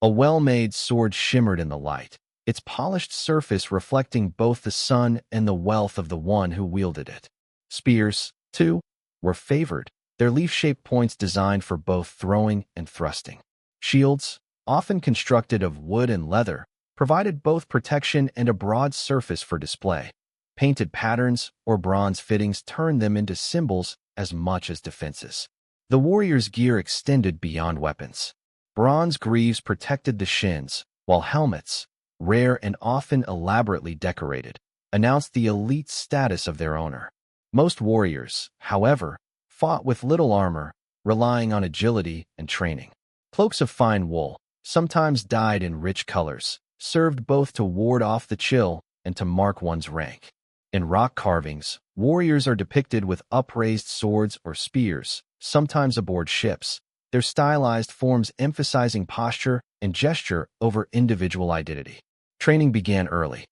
A well-made sword shimmered in the light, its polished surface reflecting both the sun and the wealth of the one who wielded it. Spears, too, were favored, their leaf-shaped points designed for both throwing and thrusting. Shields, often constructed of wood and leather, provided both protection and a broad surface for display. Painted patterns or bronze fittings turned them into symbols as much as defenses. The warrior's gear extended beyond weapons. Bronze greaves protected the shins, while helmets, rare and often elaborately decorated, announced the elite status of their owner. Most warriors, however, fought with little armor, relying on agility and training. Cloaks of fine wool, sometimes dyed in rich colors, served both to ward off the chill and to mark one's rank. In rock carvings, warriors are depicted with upraised swords or spears, sometimes aboard ships, their stylized forms emphasizing posture and gesture over individual identity. Training began early.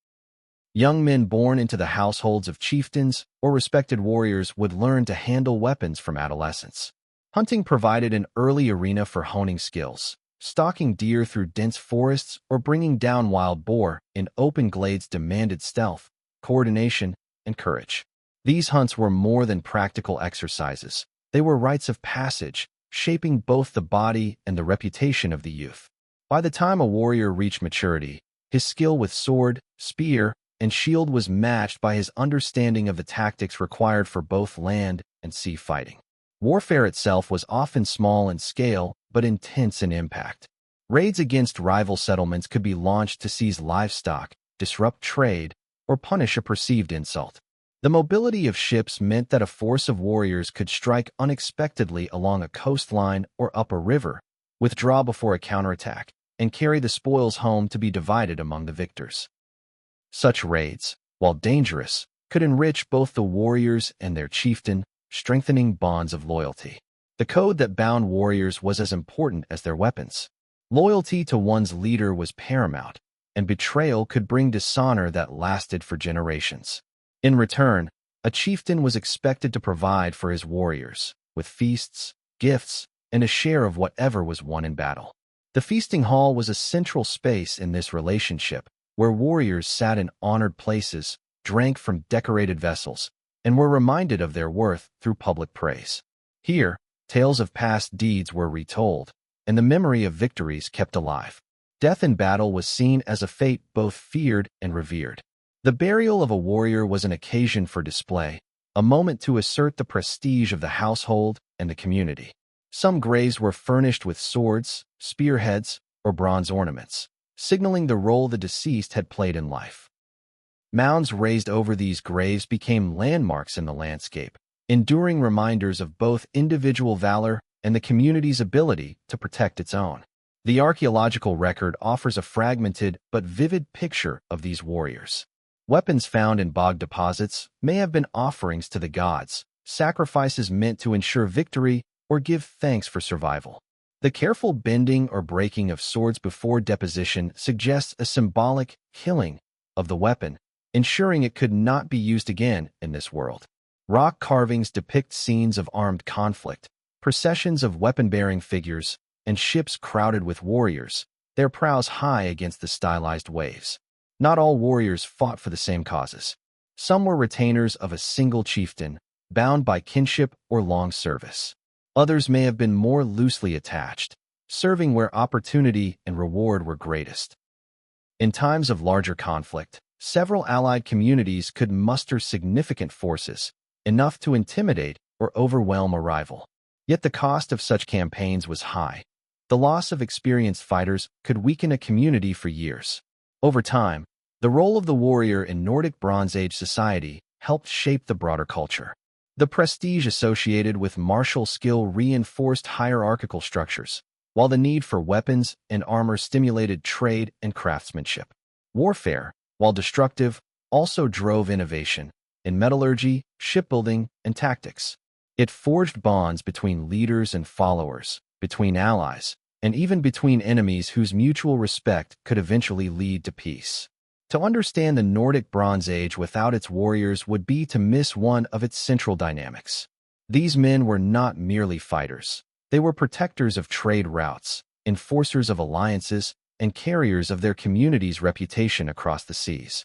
Young men born into the households of chieftains or respected warriors would learn to handle weapons from adolescence. Hunting provided an early arena for honing skills. Stalking deer through dense forests or bringing down wild boar in open glades demanded stealth, coordination, and courage. These hunts were more than practical exercises. They were rites of passage, shaping both the body and the reputation of the youth. By the time a warrior reached maturity, his skill with sword, spear, and shield was matched by his understanding of the tactics required for both land and sea fighting. Warfare itself was often small in scale, but intense in impact. Raids against rival settlements could be launched to seize livestock, disrupt trade, or punish a perceived insult. The mobility of ships meant that a force of warriors could strike unexpectedly along a coastline or up a river, withdraw before a counterattack, and carry the spoils home to be divided among the victors. Such raids, while dangerous, could enrich both the warriors and their chieftain, strengthening bonds of loyalty. The code that bound warriors was as important as their weapons. Loyalty to one's leader was paramount, and betrayal could bring dishonor that lasted for generations. In return, a chieftain was expected to provide for his warriors, with feasts, gifts, and a share of whatever was won in battle. The feasting hall was a central space in this relationship, where warriors sat in honored places, drank from decorated vessels, and were reminded of their worth through public praise. Here, tales of past deeds were retold, and the memory of victories kept alive. Death in battle was seen as a fate both feared and revered. The burial of a warrior was an occasion for display, a moment to assert the prestige of the household and the community. Some graves were furnished with swords, spearheads, or bronze ornaments. signaling the role the deceased had played in life. Mounds raised over these graves became landmarks in the landscape, enduring reminders of both individual valor and the community's ability to protect its own. The archaeological record offers a fragmented but vivid picture of these warriors. Weapons found in bog deposits may have been offerings to the gods, sacrifices meant to ensure victory or give thanks for survival. The careful bending or breaking of swords before deposition suggests a symbolic killing of the weapon, ensuring it could not be used again in this world. Rock carvings depict scenes of armed conflict, processions of weapon-bearing figures, and ships crowded with warriors, their prows high against the stylized waves. Not all warriors fought for the same causes. Some were retainers of a single chieftain, bound by kinship or long service. Others may have been more loosely attached, serving where opportunity and reward were greatest. In times of larger conflict, several allied communities could muster significant forces, enough to intimidate or overwhelm a rival. Yet the cost of such campaigns was high. The loss of experienced fighters could weaken a community for years. Over time, the role of the warrior in Nordic Bronze Age society helped shape the broader culture. The prestige associated with martial skill reinforced hierarchical structures, while the need for weapons and armor stimulated trade and craftsmanship. Warfare, while destructive, also drove innovation in metallurgy, shipbuilding, and tactics. It forged bonds between leaders and followers, between allies, and even between enemies whose mutual respect could eventually lead to peace. To understand the Nordic Bronze Age without its warriors would be to miss one of its central dynamics. These men were not merely fighters. They were protectors of trade routes, enforcers of alliances, and carriers of their community's reputation across the seas.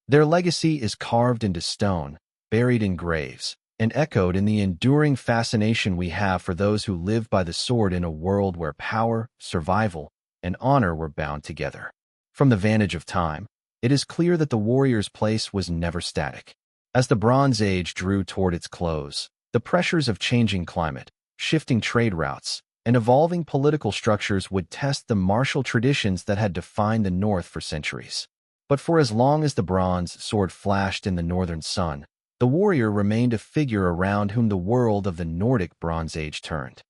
Their legacy is carved into stone, buried in graves, and echoed in the enduring fascination we have for those who lived by the sword in a world where power, survival, and honor were bound together. From the vantage of time, it is clear that the warrior's place was never static. As the Bronze Age drew toward its close, the pressures of changing climate, shifting trade routes, and evolving political structures would test the martial traditions that had defined the North for centuries. But for as long as the bronze sword flashed in the northern sun, the warrior remained a figure around whom the world of the Nordic Bronze Age turned.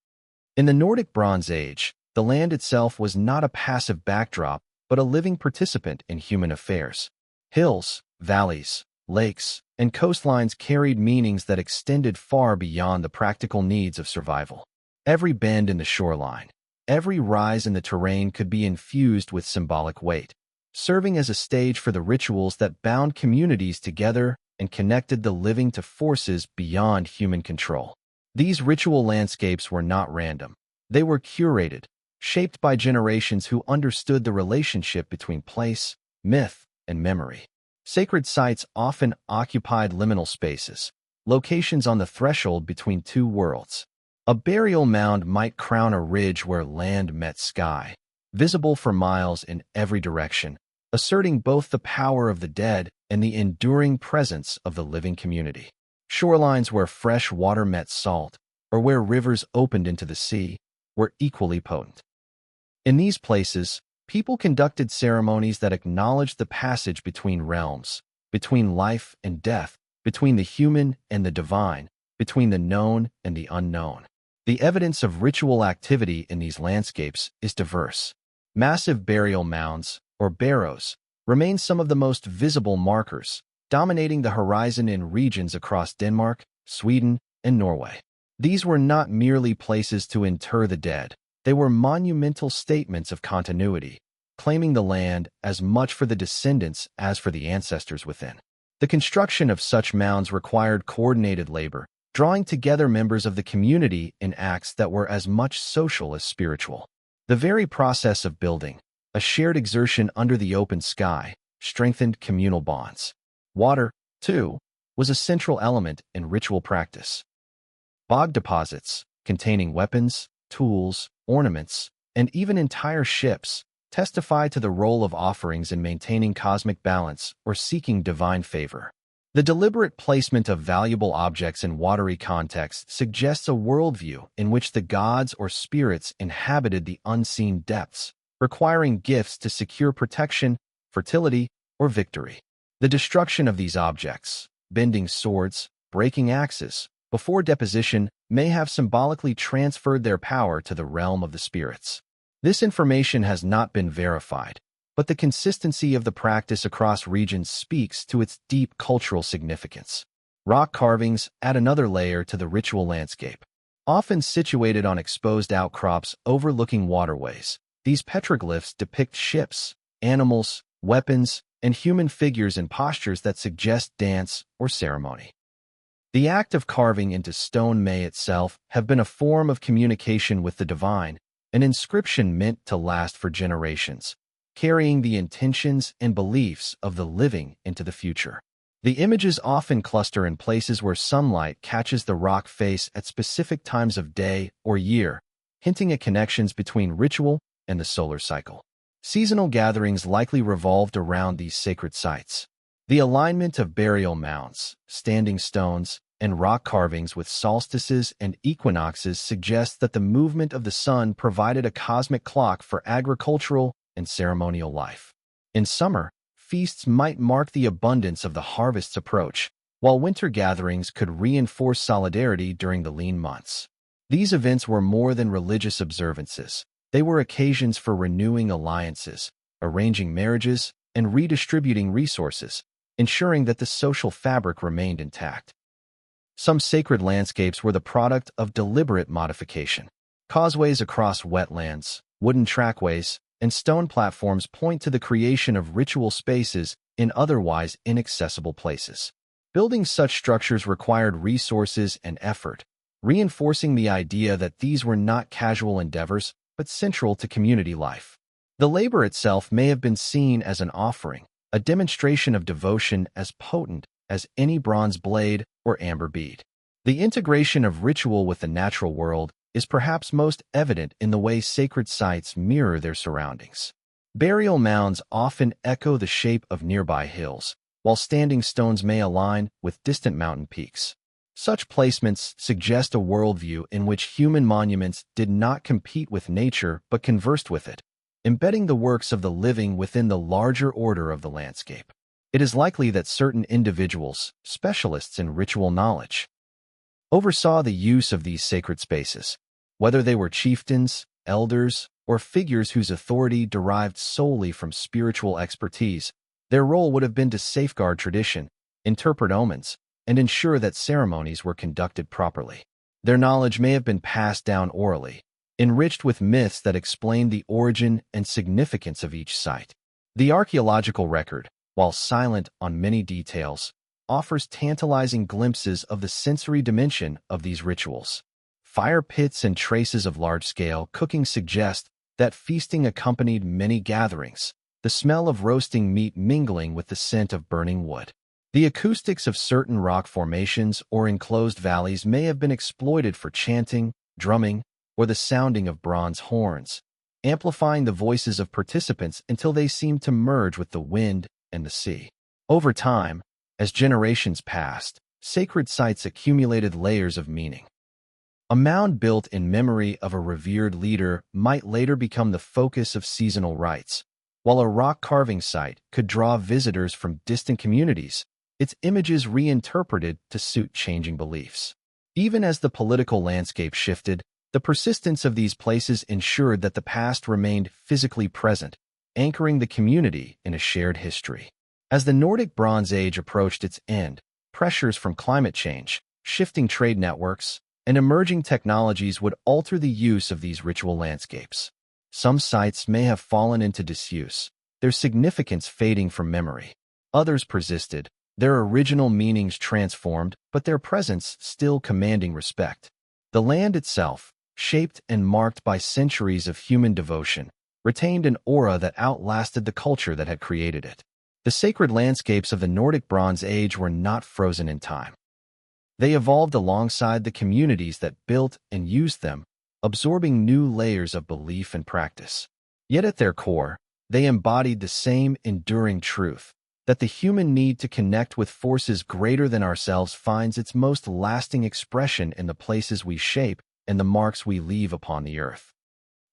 In the Nordic Bronze Age, the land itself was not a passive backdrop, but a living participant in human affairs. Hills, valleys, lakes, and coastlines carried meanings that extended far beyond the practical needs of survival. Every bend in the shoreline, every rise in the terrain could be infused with symbolic weight, serving as a stage for the rituals that bound communities together and connected the living to forces beyond human control. These ritual landscapes were not random. They were curated, shaped by generations who understood the relationship between place, myth, and memory. Sacred sites often occupied liminal spaces, locations on the threshold between two worlds. A burial mound might crown a ridge where land met sky, visible for miles in every direction, asserting both the power of the dead and the enduring presence of the living community. Shorelines where fresh water met salt, or where rivers opened into the sea, were equally potent. In these places, people conducted ceremonies that acknowledged the passage between realms, between life and death, between the human and the divine, between the known and the unknown. The evidence of ritual activity in these landscapes is diverse. Massive burial mounds, or barrows, remain some of the most visible markers, dominating the horizon in regions across Denmark, Sweden, and Norway. These were not merely places to inter the dead. They were monumental statements of continuity, claiming the land as much for the descendants as for the ancestors within. The construction of such mounds required coordinated labor, drawing together members of the community in acts that were as much social as spiritual. The very process of building, a shared exertion under the open sky, strengthened communal bonds. Water, too, was a central element in ritual practice. Bog deposits, containing weapons, tools, ornaments, and even entire ships, testify to the role of offerings in maintaining cosmic balance or seeking divine favor. The deliberate placement of valuable objects in watery contexts suggests a worldview in which the gods or spirits inhabited the unseen depths, requiring gifts to secure protection, fertility, or victory. The destruction of these objects, bending swords, breaking axes, before deposition may have symbolically transferred their power to the realm of the spirits. This information has not been verified, but the consistency of the practice across regions speaks to its deep cultural significance. Rock carvings add another layer to the ritual landscape. Often situated on exposed outcrops overlooking waterways, these petroglyphs depict ships, animals, weapons, and human figures in postures that suggest dance or ceremony. The act of carving into stone may itself have been a form of communication with the divine, an inscription meant to last for generations, carrying the intentions and beliefs of the living into the future. The images often cluster in places where sunlight catches the rock face at specific times of day or year, hinting at connections between ritual and the solar cycle. Seasonal gatherings likely revolved around these sacred sites. The alignment of burial mounds, standing stones, and rock carvings with solstices and equinoxes suggests that the movement of the sun provided a cosmic clock for agricultural and ceremonial life. In summer, feasts might mark the abundance of the harvest's approach, while winter gatherings could reinforce solidarity during the lean months. These events were more than religious observances. They were occasions for renewing alliances, arranging marriages, and redistributing resources, ensuring that the social fabric remained intact. Some sacred landscapes were the product of deliberate modification. Causeways across wetlands, wooden trackways, and stone platforms point to the creation of ritual spaces in otherwise inaccessible places. Building such structures required resources and effort, reinforcing the idea that these were not casual endeavors, but central to community life. The labor itself may have been seen as an offering, a demonstration of devotion as potent as any bronze blade or amber bead. The integration of ritual with the natural world is perhaps most evident in the way sacred sites mirror their surroundings. Burial mounds often echo the shape of nearby hills, while standing stones may align with distant mountain peaks. Such placements suggest a worldview in which human monuments did not compete with nature but conversed with it, embedding the works of the living within the larger order of the landscape. It is likely that certain individuals, specialists in ritual knowledge, oversaw the use of these sacred spaces. Whether they were chieftains, elders, or figures whose authority derived solely from spiritual expertise, their role would have been to safeguard tradition, interpret omens, and ensure that ceremonies were conducted properly. Their knowledge may have been passed down orally, enriched with myths that explain the origin and significance of each site. The archaeological record, while silent on many details, offers tantalizing glimpses of the sensory dimension of these rituals. Fire pits and traces of large-scale cooking suggest that feasting accompanied many gatherings, the smell of roasting meat mingling with the scent of burning wood. The acoustics of certain rock formations or enclosed valleys may have been exploited for chanting, drumming, or the sounding of bronze horns, amplifying the voices of participants until they seemed to merge with the wind and the sea. Over time, as generations passed, sacred sites accumulated layers of meaning. A mound built in memory of a revered leader might later become the focus of seasonal rites, while a rock carving site could draw visitors from distant communities, its images reinterpreted to suit changing beliefs. Even as the political landscape shifted, the persistence of these places ensured that the past remained physically present, anchoring the community in a shared history. As the Nordic Bronze Age approached its end, pressures from climate change, shifting trade networks, and emerging technologies would alter the use of these ritual landscapes. Some sites may have fallen into disuse, their significance fading from memory. Others persisted, their original meanings transformed, but their presence still commanding respect. The land itself, shaped and marked by centuries of human devotion, retained an aura that outlasted the culture that had created it. The sacred landscapes of the Nordic Bronze Age were not frozen in time. They evolved alongside the communities that built and used them, absorbing new layers of belief and practice. Yet at their core, they embodied the same enduring truth, that the human need to connect with forces greater than ourselves finds its most lasting expression in the places we shape and the marks we leave upon the earth.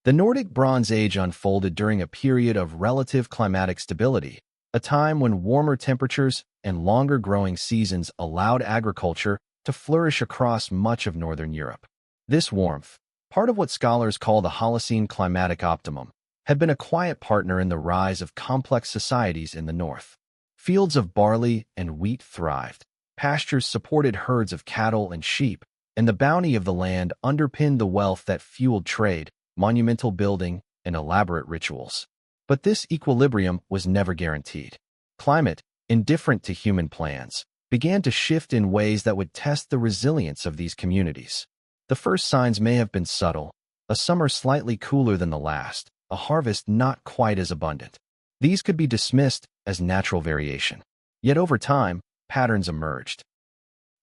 The Nordic Bronze Age unfolded during a period of relative climatic stability, a time when warmer temperatures and longer growing seasons allowed agriculture to flourish across much of northern Europe. This warmth, part of what scholars call the Holocene climatic optimum, had been a quiet partner in the rise of complex societies in the north. Fields of barley and wheat thrived, pastures supported herds of cattle and sheep, and the bounty of the land underpinned the wealth that fueled trade, monumental building, and elaborate rituals. But this equilibrium was never guaranteed. Climate, indifferent to human plans, began to shift in ways that would test the resilience of these communities. The first signs may have been subtle: a summer slightly cooler than the last, a harvest not quite as abundant. These could be dismissed as natural variation. Yet over time, patterns emerged.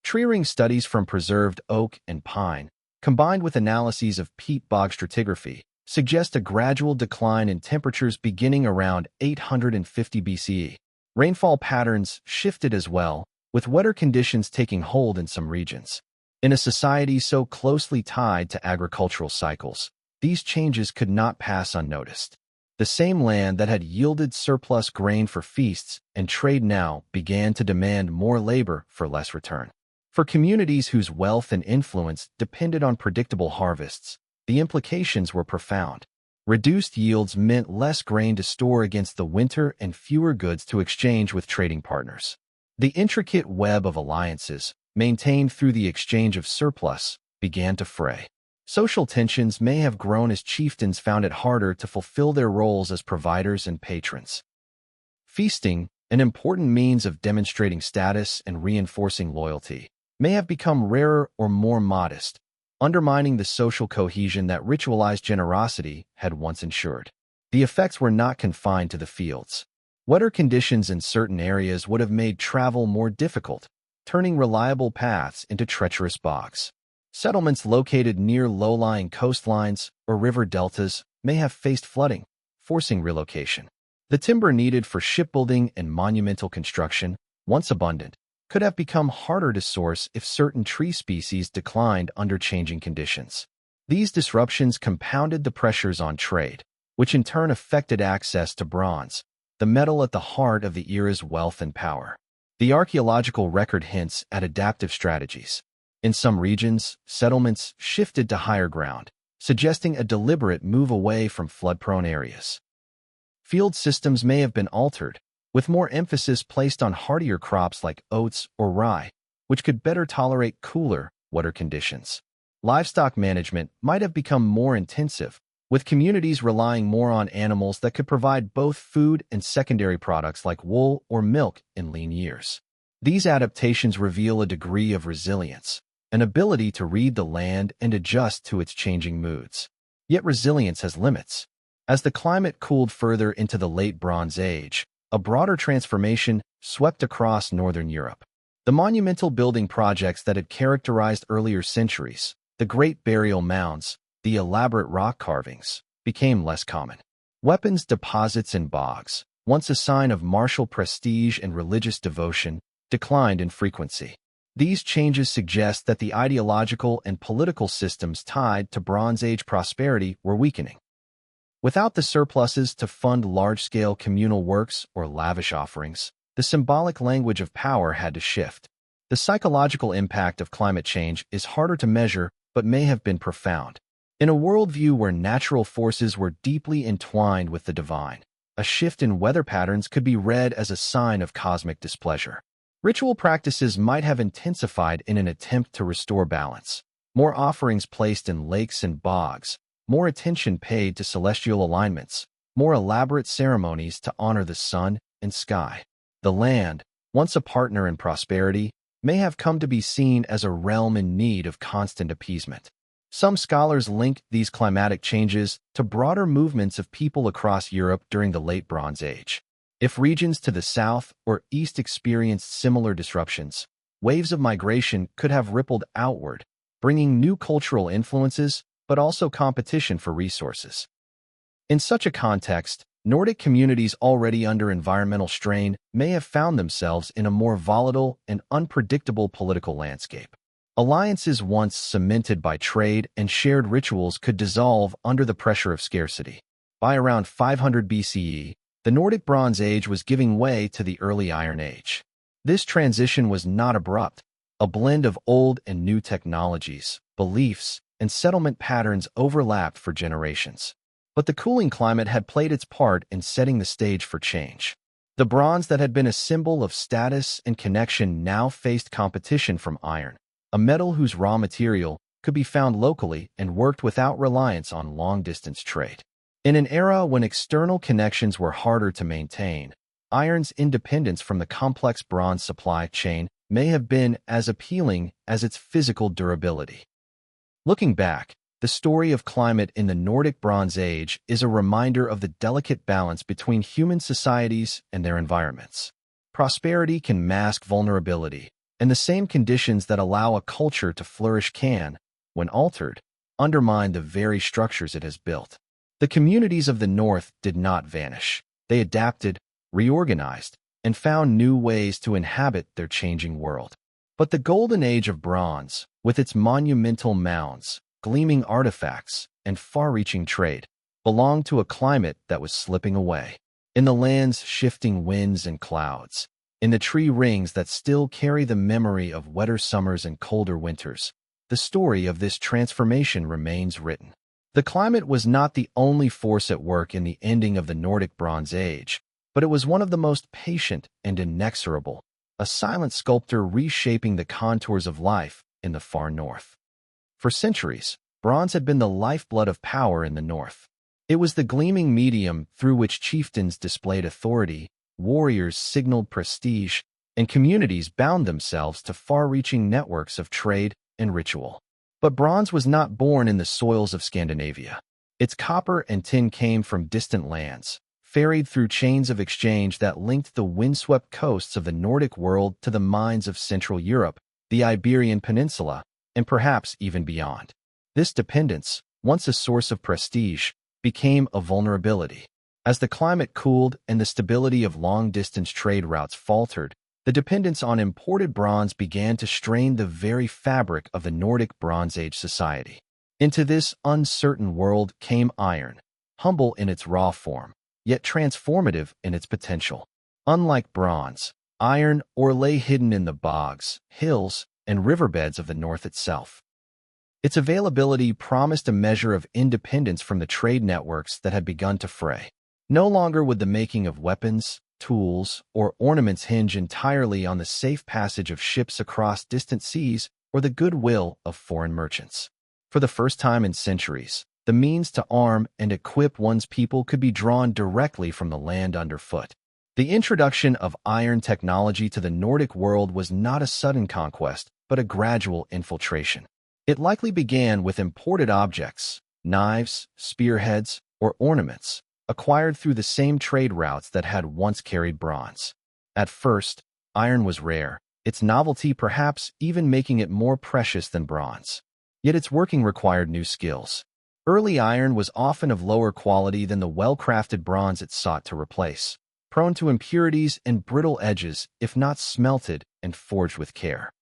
Tree-ring studies from preserved oak and pine, combined with analyses of peat bog stratigraphy, suggest a gradual decline in temperatures beginning around 850 BCE. Rainfall patterns shifted as well, with wetter conditions taking hold in some regions. In a society so closely tied to agricultural cycles, these changes could not pass unnoticed. The same land that had yielded surplus grain for feasts and trade now began to demand more labor for less return. For communities whose wealth and influence depended on predictable harvests, the implications were profound. Reduced yields meant less grain to store against the winter and fewer goods to exchange with trading partners. The intricate web of alliances, maintained through the exchange of surplus, began to fray. Social tensions may have grown as chieftains found it harder to fulfill their roles as providers and patrons. Feasting, an important means of demonstrating status and reinforcing loyalty, may have become rarer or more modest, undermining the social cohesion that ritualized generosity had once ensured. The effects were not confined to the fields. Wetter conditions in certain areas would have made travel more difficult, turning reliable paths into treacherous bogs. Settlements located near low-lying coastlines or river deltas may have faced flooding, forcing relocation. The timber needed for shipbuilding and monumental construction, once abundant, could have become harder to source if certain tree species declined under changing conditions. These disruptions compounded the pressures on trade, which in turn affected access to bronze, the metal at the heart of the era's wealth and power. The archaeological record hints at adaptive strategies. In some regions, settlements shifted to higher ground, suggesting a deliberate move away from flood-prone areas. Field systems may have been altered, with more emphasis placed on hardier crops like oats or rye, which could better tolerate cooler, wetter conditions. Livestock management might have become more intensive, with communities relying more on animals that could provide both food and secondary products like wool or milk in lean years. These adaptations reveal a degree of resilience, an ability to read the land and adjust to its changing moods. Yet resilience has limits. As the climate cooled further into the late Bronze Age, a broader transformation swept across northern Europe. The monumental building projects that had characterized earlier centuries, the great burial mounds, the elaborate rock carvings, became less common. Weapons deposits in bogs, once a sign of martial prestige and religious devotion, declined in frequency. These changes suggest that the ideological and political systems tied to Bronze Age prosperity were weakening. Without the surpluses to fund large-scale communal works or lavish offerings, the symbolic language of power had to shift. The psychological impact of climate change is harder to measure but may have been profound. In a worldview where natural forces were deeply entwined with the divine, a shift in weather patterns could be read as a sign of cosmic displeasure. Ritual practices might have intensified in an attempt to restore balance. More offerings placed in lakes and bogs, more attention paid to celestial alignments, more elaborate ceremonies to honor the sun and sky. The land, once a partner in prosperity, may have come to be seen as a realm in need of constant appeasement. Some scholars link these climatic changes to broader movements of people across Europe during the late Bronze Age. If regions to the south or east experienced similar disruptions, waves of migration could have rippled outward, bringing new cultural influences but also competition for resources. In such a context, Nordic communities already under environmental strain may have found themselves in a more volatile and unpredictable political landscape. Alliances once cemented by trade and shared rituals could dissolve under the pressure of scarcity. By around 500 BCE, the Nordic Bronze Age was giving way to the early Iron Age. This transition was not abrupt. A blend of old and new technologies, beliefs, and settlement patterns overlapped for generations. But the cooling climate had played its part in setting the stage for change. The bronze that had been a symbol of status and connection now faced competition from iron, a metal whose raw material could be found locally and worked without reliance on long-distance trade. In an era when external connections were harder to maintain, iron's independence from the complex bronze supply chain may have been as appealing as its physical durability. Looking back, the story of climate in the Nordic Bronze Age is a reminder of the delicate balance between human societies and their environments. Prosperity can mask vulnerability, and the same conditions that allow a culture to flourish can, when altered, undermine the very structures it has built. The communities of the North did not vanish. They adapted, reorganized, and found new ways to inhabit their changing world. But the Golden Age of Bronze, with its monumental mounds, gleaming artifacts, and far-reaching trade, belonged to a climate that was slipping away. In the land's shifting winds and clouds, in the tree rings that still carry the memory of wetter summers and colder winters, the story of this transformation remains written. The climate was not the only force at work in the ending of the Nordic Bronze Age, but it was one of the most patient and inexorable, a silent sculptor reshaping the contours of life in the far north. For centuries, bronze had been the lifeblood of power in the north. It was the gleaming medium through which chieftains displayed authority, warriors signaled prestige, and communities bound themselves to far-reaching networks of trade and ritual. But bronze was not born in the soils of Scandinavia. Its copper and tin came from distant lands, ferried through chains of exchange that linked the windswept coasts of the Nordic world to the mines of Central Europe, the Iberian Peninsula, and perhaps even beyond. This dependence, once a source of prestige, became a vulnerability. As the climate cooled and the stability of long-distance trade routes faltered, the dependence on imported bronze began to strain the very fabric of the Nordic Bronze Age society. Into this uncertain world came iron, humble in its raw form, yet transformative in its potential. Unlike bronze, iron lay hidden in the bogs, hills, and riverbeds of the north itself. Its availability promised a measure of independence from the trade networks that had begun to fray. No longer would the making of weapons, tools, or ornaments hinge entirely on the safe passage of ships across distant seas or the goodwill of foreign merchants. For the first time in centuries, the means to arm and equip one's people could be drawn directly from the land underfoot. The introduction of iron technology to the Nordic world was not a sudden conquest, but a gradual infiltration. It likely began with imported objects, knives, spearheads, or ornaments, acquired through the same trade routes that had once carried bronze. At first, iron was rare, its novelty perhaps even making it more precious than bronze. Yet its working required new skills. Early iron was often of lower quality than the well-crafted bronze it sought to replace, prone to impurities and brittle edges if not smelted and forged with care.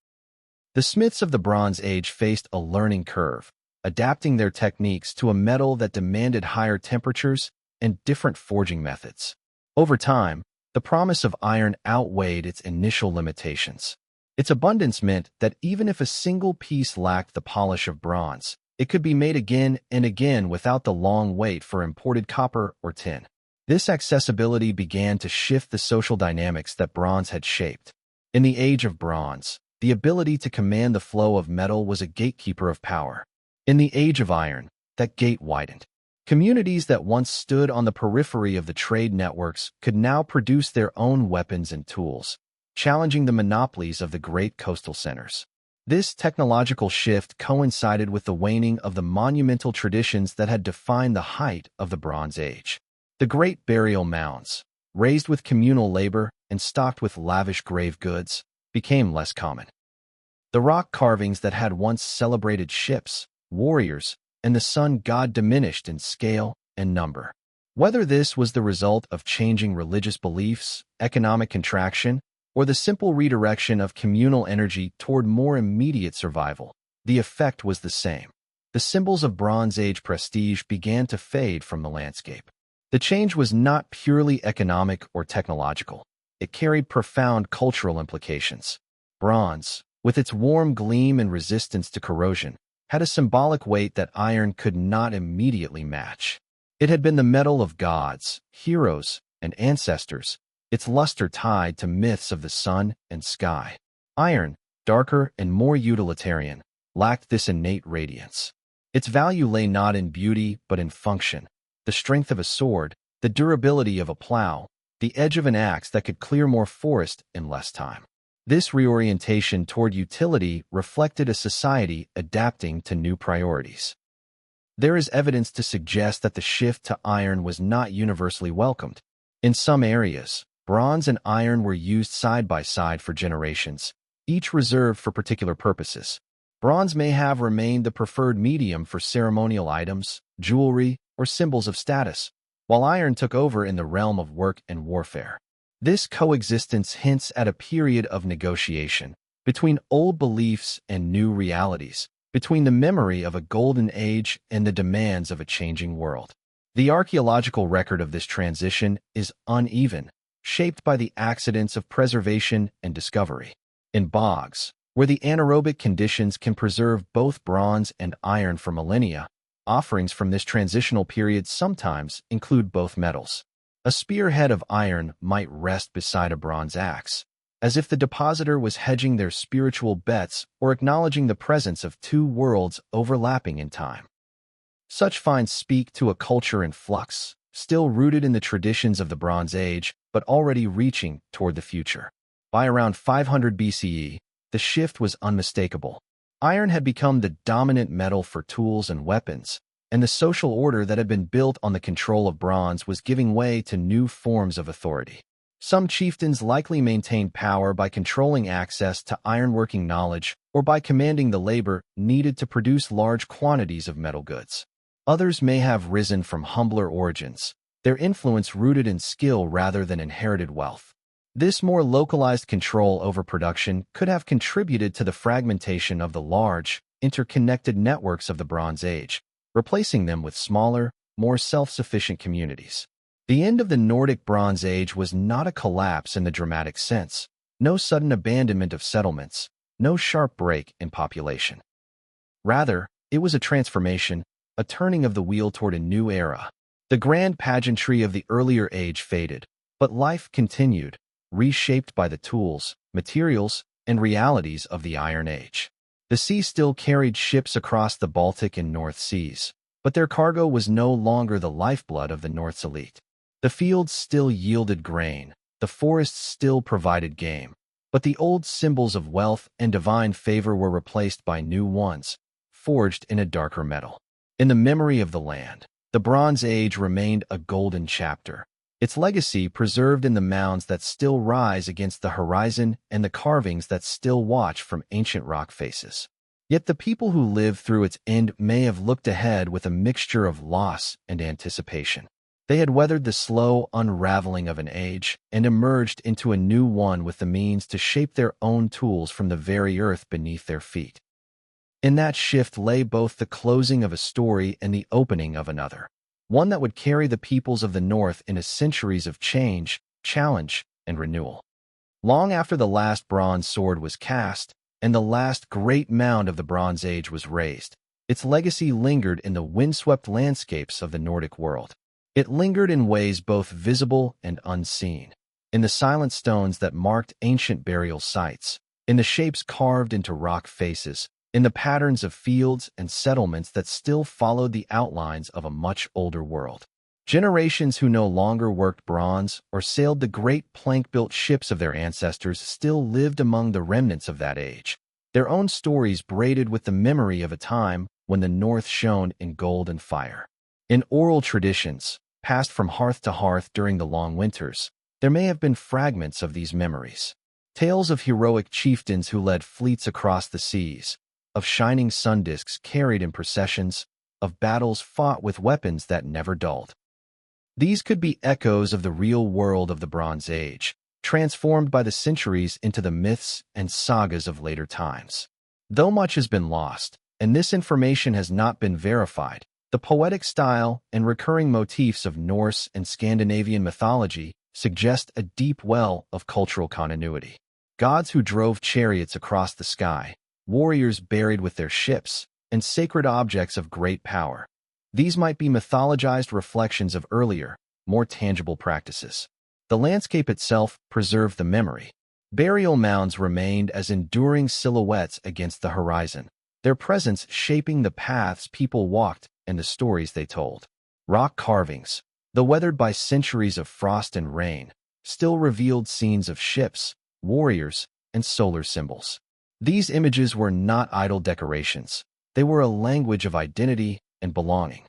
The smiths of the Bronze Age faced a learning curve, adapting their techniques to a metal that demanded higher temperatures and different forging methods. Over time, the promise of iron outweighed its initial limitations. Its abundance meant that even if a single piece lacked the polish of bronze, it could be made again and again without the long wait for imported copper or tin. This accessibility began to shift the social dynamics that bronze had shaped. In the Age of Bronze, the ability to command the flow of metal was a gatekeeper of power. In the Age of Iron, that gate widened. Communities that once stood on the periphery of the trade networks could now produce their own weapons and tools, challenging the monopolies of the great coastal centers. This technological shift coincided with the waning of the monumental traditions that had defined the height of the Bronze Age. The great burial mounds, raised with communal labor and stocked with lavish grave goods, became less common. The rock carvings that had once celebrated ships, warriors, and the sun god diminished in scale and number. Whether this was the result of changing religious beliefs, economic contraction, or the simple redirection of communal energy toward more immediate survival, the effect was the same. The symbols of Bronze Age prestige began to fade from the landscape. The change was not purely economic or technological. It carried profound cultural implications. Bronze, with its warm gleam and resistance to corrosion, had a symbolic weight that iron could not immediately match. It had been the metal of gods, heroes, and ancestors, its luster tied to myths of the sun and sky. Iron, darker and more utilitarian, lacked this innate radiance. Its value lay not in beauty but in function, the strength of a sword, the durability of a plow, the edge of an axe that could clear more forest in less time. This reorientation toward utility reflected a society adapting to new priorities. There is evidence to suggest that the shift to iron was not universally welcomed. In some areas, bronze and iron were used side by side for generations, each reserved for particular purposes. Bronze may have remained the preferred medium for ceremonial items, jewelry, or symbols of status, while iron took over in the realm of work and warfare. This coexistence hints at a period of negotiation between old beliefs and new realities, between the memory of a golden age and the demands of a changing world. The archaeological record of this transition is uneven, shaped by the accidents of preservation and discovery. In bogs, where the anaerobic conditions can preserve both bronze and iron for millennia, offerings from this transitional period sometimes include both metals. A spearhead of iron might rest beside a bronze axe, as if the depositor was hedging their spiritual bets or acknowledging the presence of two worlds overlapping in time. Such finds speak to a culture in flux, still rooted in the traditions of the Bronze Age, but already reaching toward the future. By around 500 BCE, the shift was unmistakable. Iron had become the dominant metal for tools and weapons, and the social order that had been built on the control of bronze was giving way to new forms of authority. Some chieftains likely maintained power by controlling access to ironworking knowledge or by commanding the labor needed to produce large quantities of metal goods. Others may have risen from humbler origins, their influence rooted in skill rather than inherited wealth. This more localized control over production could have contributed to the fragmentation of the large, interconnected networks of the Bronze Age, replacing them with smaller, more self-sufficient communities. The end of the Nordic Bronze Age was not a collapse in the dramatic sense, no sudden abandonment of settlements, no sharp break in population. Rather, it was a transformation, a turning of the wheel toward a new era. The grand pageantry of the earlier age faded, but life continued, reshaped by the tools, materials, and realities of the Iron Age. The sea still carried ships across the Baltic and North Seas, but their cargo was no longer the lifeblood of the North's elite. The fields still yielded grain, the forests still provided game, but the old symbols of wealth and divine favor were replaced by new ones, forged in a darker metal. In the memory of the land, the Bronze Age remained a golden chapter, its legacy preserved in the mounds that still rise against the horizon and the carvings that still watch from ancient rock faces. Yet the people who lived through its end may have looked ahead with a mixture of loss and anticipation. They had weathered the slow unraveling of an age and emerged into a new one with the means to shape their own tools from the very earth beneath their feet. In that shift lay both the closing of a story and the opening of another, one that would carry the peoples of the North into centuries of change, challenge, and renewal. Long after the last bronze sword was cast and the last great mound of the Bronze Age was raised, its legacy lingered in the windswept landscapes of the Nordic world. It lingered in ways both visible and unseen, in the silent stones that marked ancient burial sites, in the shapes carved into rock faces, in the patterns of fields and settlements that still followed the outlines of a much older world. Generations who no longer worked bronze or sailed the great plank-built ships of their ancestors still lived among the remnants of that age, their own stories braided with the memory of a time when the North shone in gold and fire. In oral traditions, passed from hearth to hearth during the long winters, there may have been fragments of these memories. Tales of heroic chieftains who led fleets across the seas, of shining sun disks carried in processions, of battles fought with weapons that never dulled. These could be echoes of the real world of the Bronze Age, transformed by the centuries into the myths and sagas of later times. Though much has been lost, and this information has not been verified, the poetic style and recurring motifs of Norse and Scandinavian mythology suggest a deep well of cultural continuity. Gods who drove chariots across the sky, warriors buried with their ships, and sacred objects of great power. These might be mythologized reflections of earlier, more tangible practices. The landscape itself preserved the memory. Burial mounds remained as enduring silhouettes against the horizon, their presence shaping the paths people walked and the stories they told. Rock carvings, though weathered by centuries of frost and rain, still revealed scenes of ships, warriors, and solar symbols. These images were not idle decorations. They were a language of identity and belonging.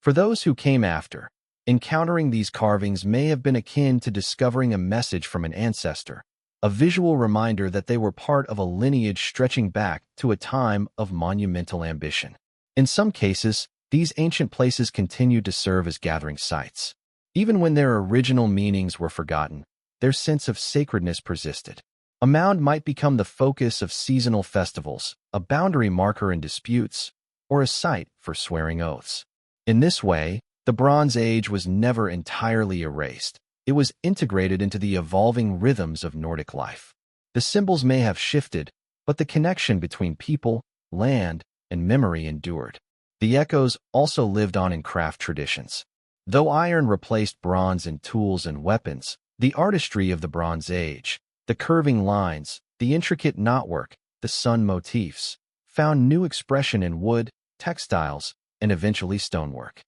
For those who came after, encountering these carvings may have been akin to discovering a message from an ancestor, a visual reminder that they were part of a lineage stretching back to a time of monumental ambition. In some cases, these ancient places continued to serve as gathering sites. Even when their original meanings were forgotten, their sense of sacredness persisted. A mound might become the focus of seasonal festivals, a boundary marker in disputes, or a site for swearing oaths. In this way, the Bronze Age was never entirely erased. It was integrated into the evolving rhythms of Nordic life. The symbols may have shifted, but the connection between people, land, and memory endured. The echoes also lived on in craft traditions. Though iron replaced bronze in tools and weapons, the artistry of the Bronze Age, the curving lines, the intricate knotwork, the sun motifs, found new expression in wood, textiles, and eventually stonework.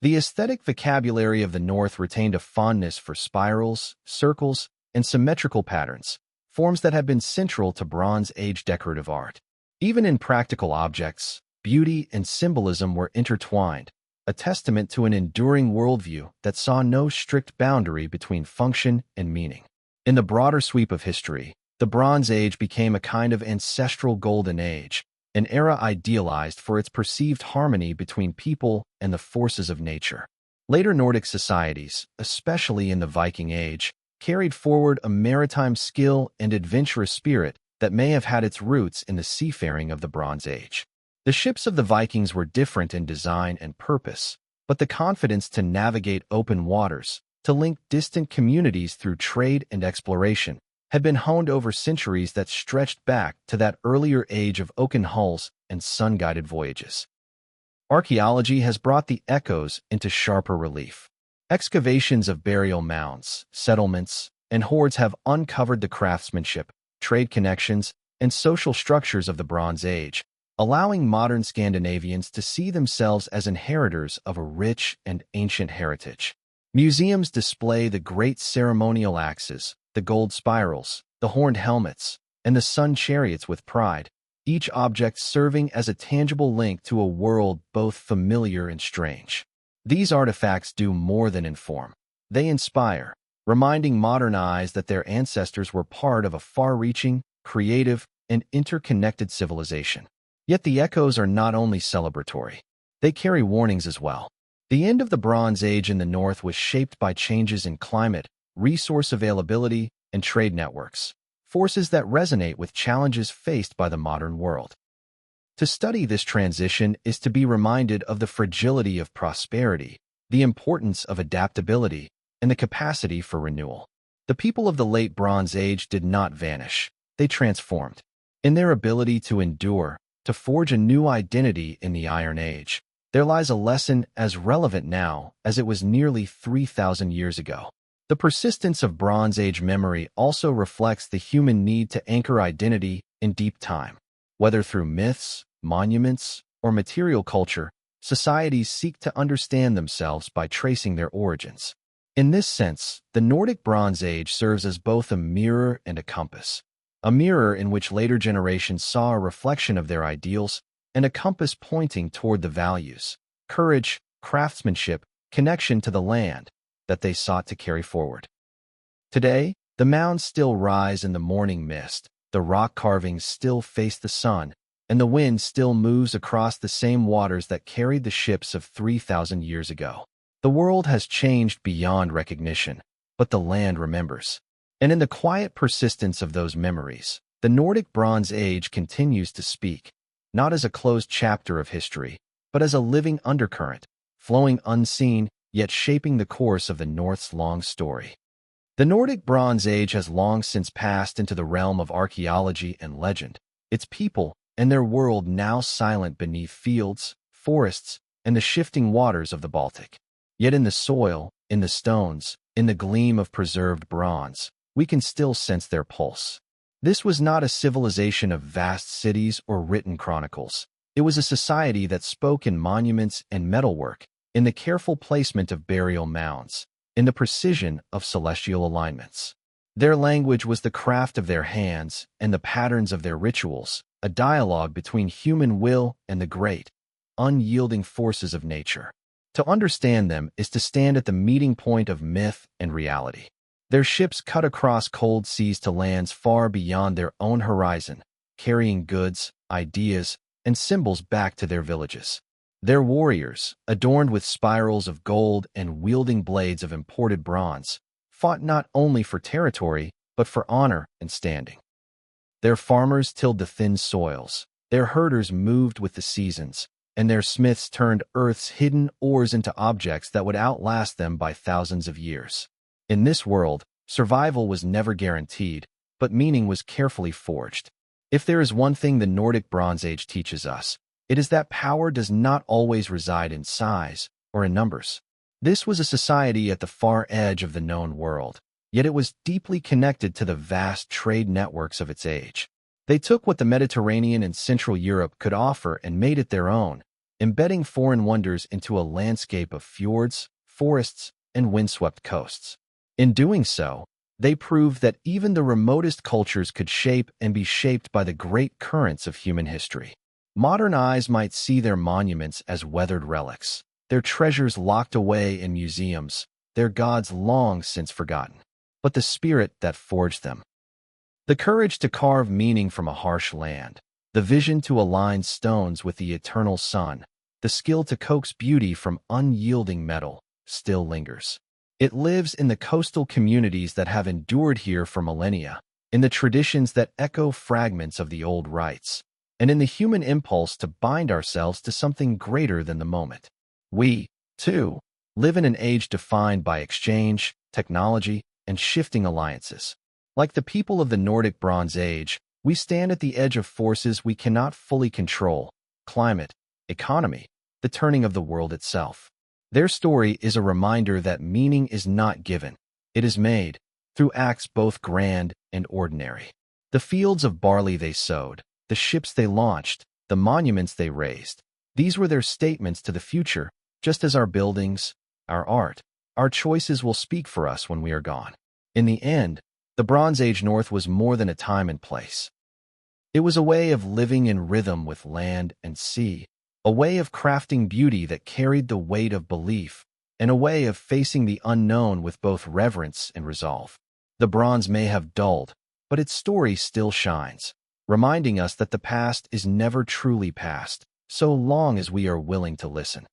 The aesthetic vocabulary of the North retained a fondness for spirals, circles, and symmetrical patterns, forms that had been central to Bronze Age decorative art. Even in practical objects, beauty and symbolism were intertwined, a testament to an enduring worldview that saw no strict boundary between function and meaning. In the broader sweep of history, the Bronze Age became a kind of ancestral golden age, an era idealized for its perceived harmony between people and the forces of nature. Later Nordic societies, especially in the Viking Age, carried forward a maritime skill and adventurous spirit that may have had its roots in the seafaring of the Bronze Age. The ships of the Vikings were different in design and purpose, but the confidence to navigate open waters, to link distant communities through trade and exploration, had been honed over centuries that stretched back to that earlier age of oaken hulls and sun-guided voyages. Archaeology has brought the echoes into sharper relief. Excavations of burial mounds, settlements, and hoards have uncovered the craftsmanship, trade connections, and social structures of the Bronze Age, allowing modern Scandinavians to see themselves as inheritors of a rich and ancient heritage. Museums display the great ceremonial axes, the gold spirals, the horned helmets, and the sun chariots with pride, each object serving as a tangible link to a world both familiar and strange. These artifacts do more than inform. They inspire, reminding modern eyes that their ancestors were part of a far-reaching, creative, and interconnected civilization. Yet the echoes are not only celebratory. They carry warnings as well. The end of the Bronze Age in the North was shaped by changes in climate, resource availability, and trade networks, forces that resonate with challenges faced by the modern world. To study this transition is to be reminded of the fragility of prosperity, the importance of adaptability, and the capacity for renewal. The people of the late Bronze Age did not vanish. They transformed. In their ability to endure, to forge a new identity in the Iron Age, there lies a lesson as relevant now as it was nearly 3,000 years ago. The persistence of Bronze Age memory also reflects the human need to anchor identity in deep time. Whether through myths, monuments, or material culture, societies seek to understand themselves by tracing their origins. In this sense, the Nordic Bronze Age serves as both a mirror and a compass. A mirror in which later generations saw a reflection of their ideals, and a compass pointing toward the values, courage, craftsmanship, connection to the land, that they sought to carry forward. Today, the mounds still rise in the morning mist, the rock carvings still face the sun, and the wind still moves across the same waters that carried the ships of 3,000 years ago. The world has changed beyond recognition, but the land remembers. And in the quiet persistence of those memories, the Nordic Bronze Age continues to speak, not as a closed chapter of history, but as a living undercurrent, flowing unseen, yet shaping the course of the North's long story. The Nordic Bronze Age has long since passed into the realm of archaeology and legend, its people and their world now silent beneath fields, forests, and the shifting waters of the Baltic. Yet in the soil, in the stones, in the gleam of preserved bronze, we can still sense their pulse. This was not a civilization of vast cities or written chronicles. It was a society that spoke in monuments and metalwork, in the careful placement of burial mounds, in the precision of celestial alignments. Their language was the craft of their hands and the patterns of their rituals, a dialogue between human will and the great, unyielding forces of nature. To understand them is to stand at the meeting point of myth and reality. Their ships cut across cold seas to lands far beyond their own horizon, carrying goods, ideas, and symbols back to their villages. Their warriors, adorned with spirals of gold and wielding blades of imported bronze, fought not only for territory, but for honor and standing. Their farmers tilled the thin soils, their herders moved with the seasons, and their smiths turned Earth's hidden ores into objects that would outlast them by thousands of years. In this world, survival was never guaranteed, but meaning was carefully forged. If there is one thing the Nordic Bronze Age teaches us, it is that power does not always reside in size or in numbers. This was a society at the far edge of the known world, yet it was deeply connected to the vast trade networks of its age. They took what the Mediterranean and Central Europe could offer and made it their own, embedding foreign wonders into a landscape of fjords, forests, and windswept coasts. In doing so, they proved that even the remotest cultures could shape and be shaped by the great currents of human history. Modern eyes might see their monuments as weathered relics, their treasures locked away in museums, their gods long since forgotten. But the spirit that forged them, the courage to carve meaning from a harsh land, the vision to align stones with the eternal sun, the skill to coax beauty from unyielding metal, still lingers. It lives in the coastal communities that have endured here for millennia, in the traditions that echo fragments of the old rites, and in the human impulse to bind ourselves to something greater than the moment. We, too, live in an age defined by exchange, technology, and shifting alliances. Like the people of the Nordic Bronze Age, we stand at the edge of forces we cannot fully control: climate, economy, the turning of the world itself. Their story is a reminder that meaning is not given. It is made, through acts both grand and ordinary. The fields of barley they sowed, the ships they launched, the monuments they raised, these were their statements to the future, just as our buildings, our art, our choices will speak for us when we are gone. In the end, the Bronze Age North was more than a time and place. It was a way of living in rhythm with land and sea, a way of crafting beauty that carried the weight of belief, and a way of facing the unknown with both reverence and resolve. The bronze may have dulled, but its story still shines, reminding us that the past is never truly past, so long as we are willing to listen.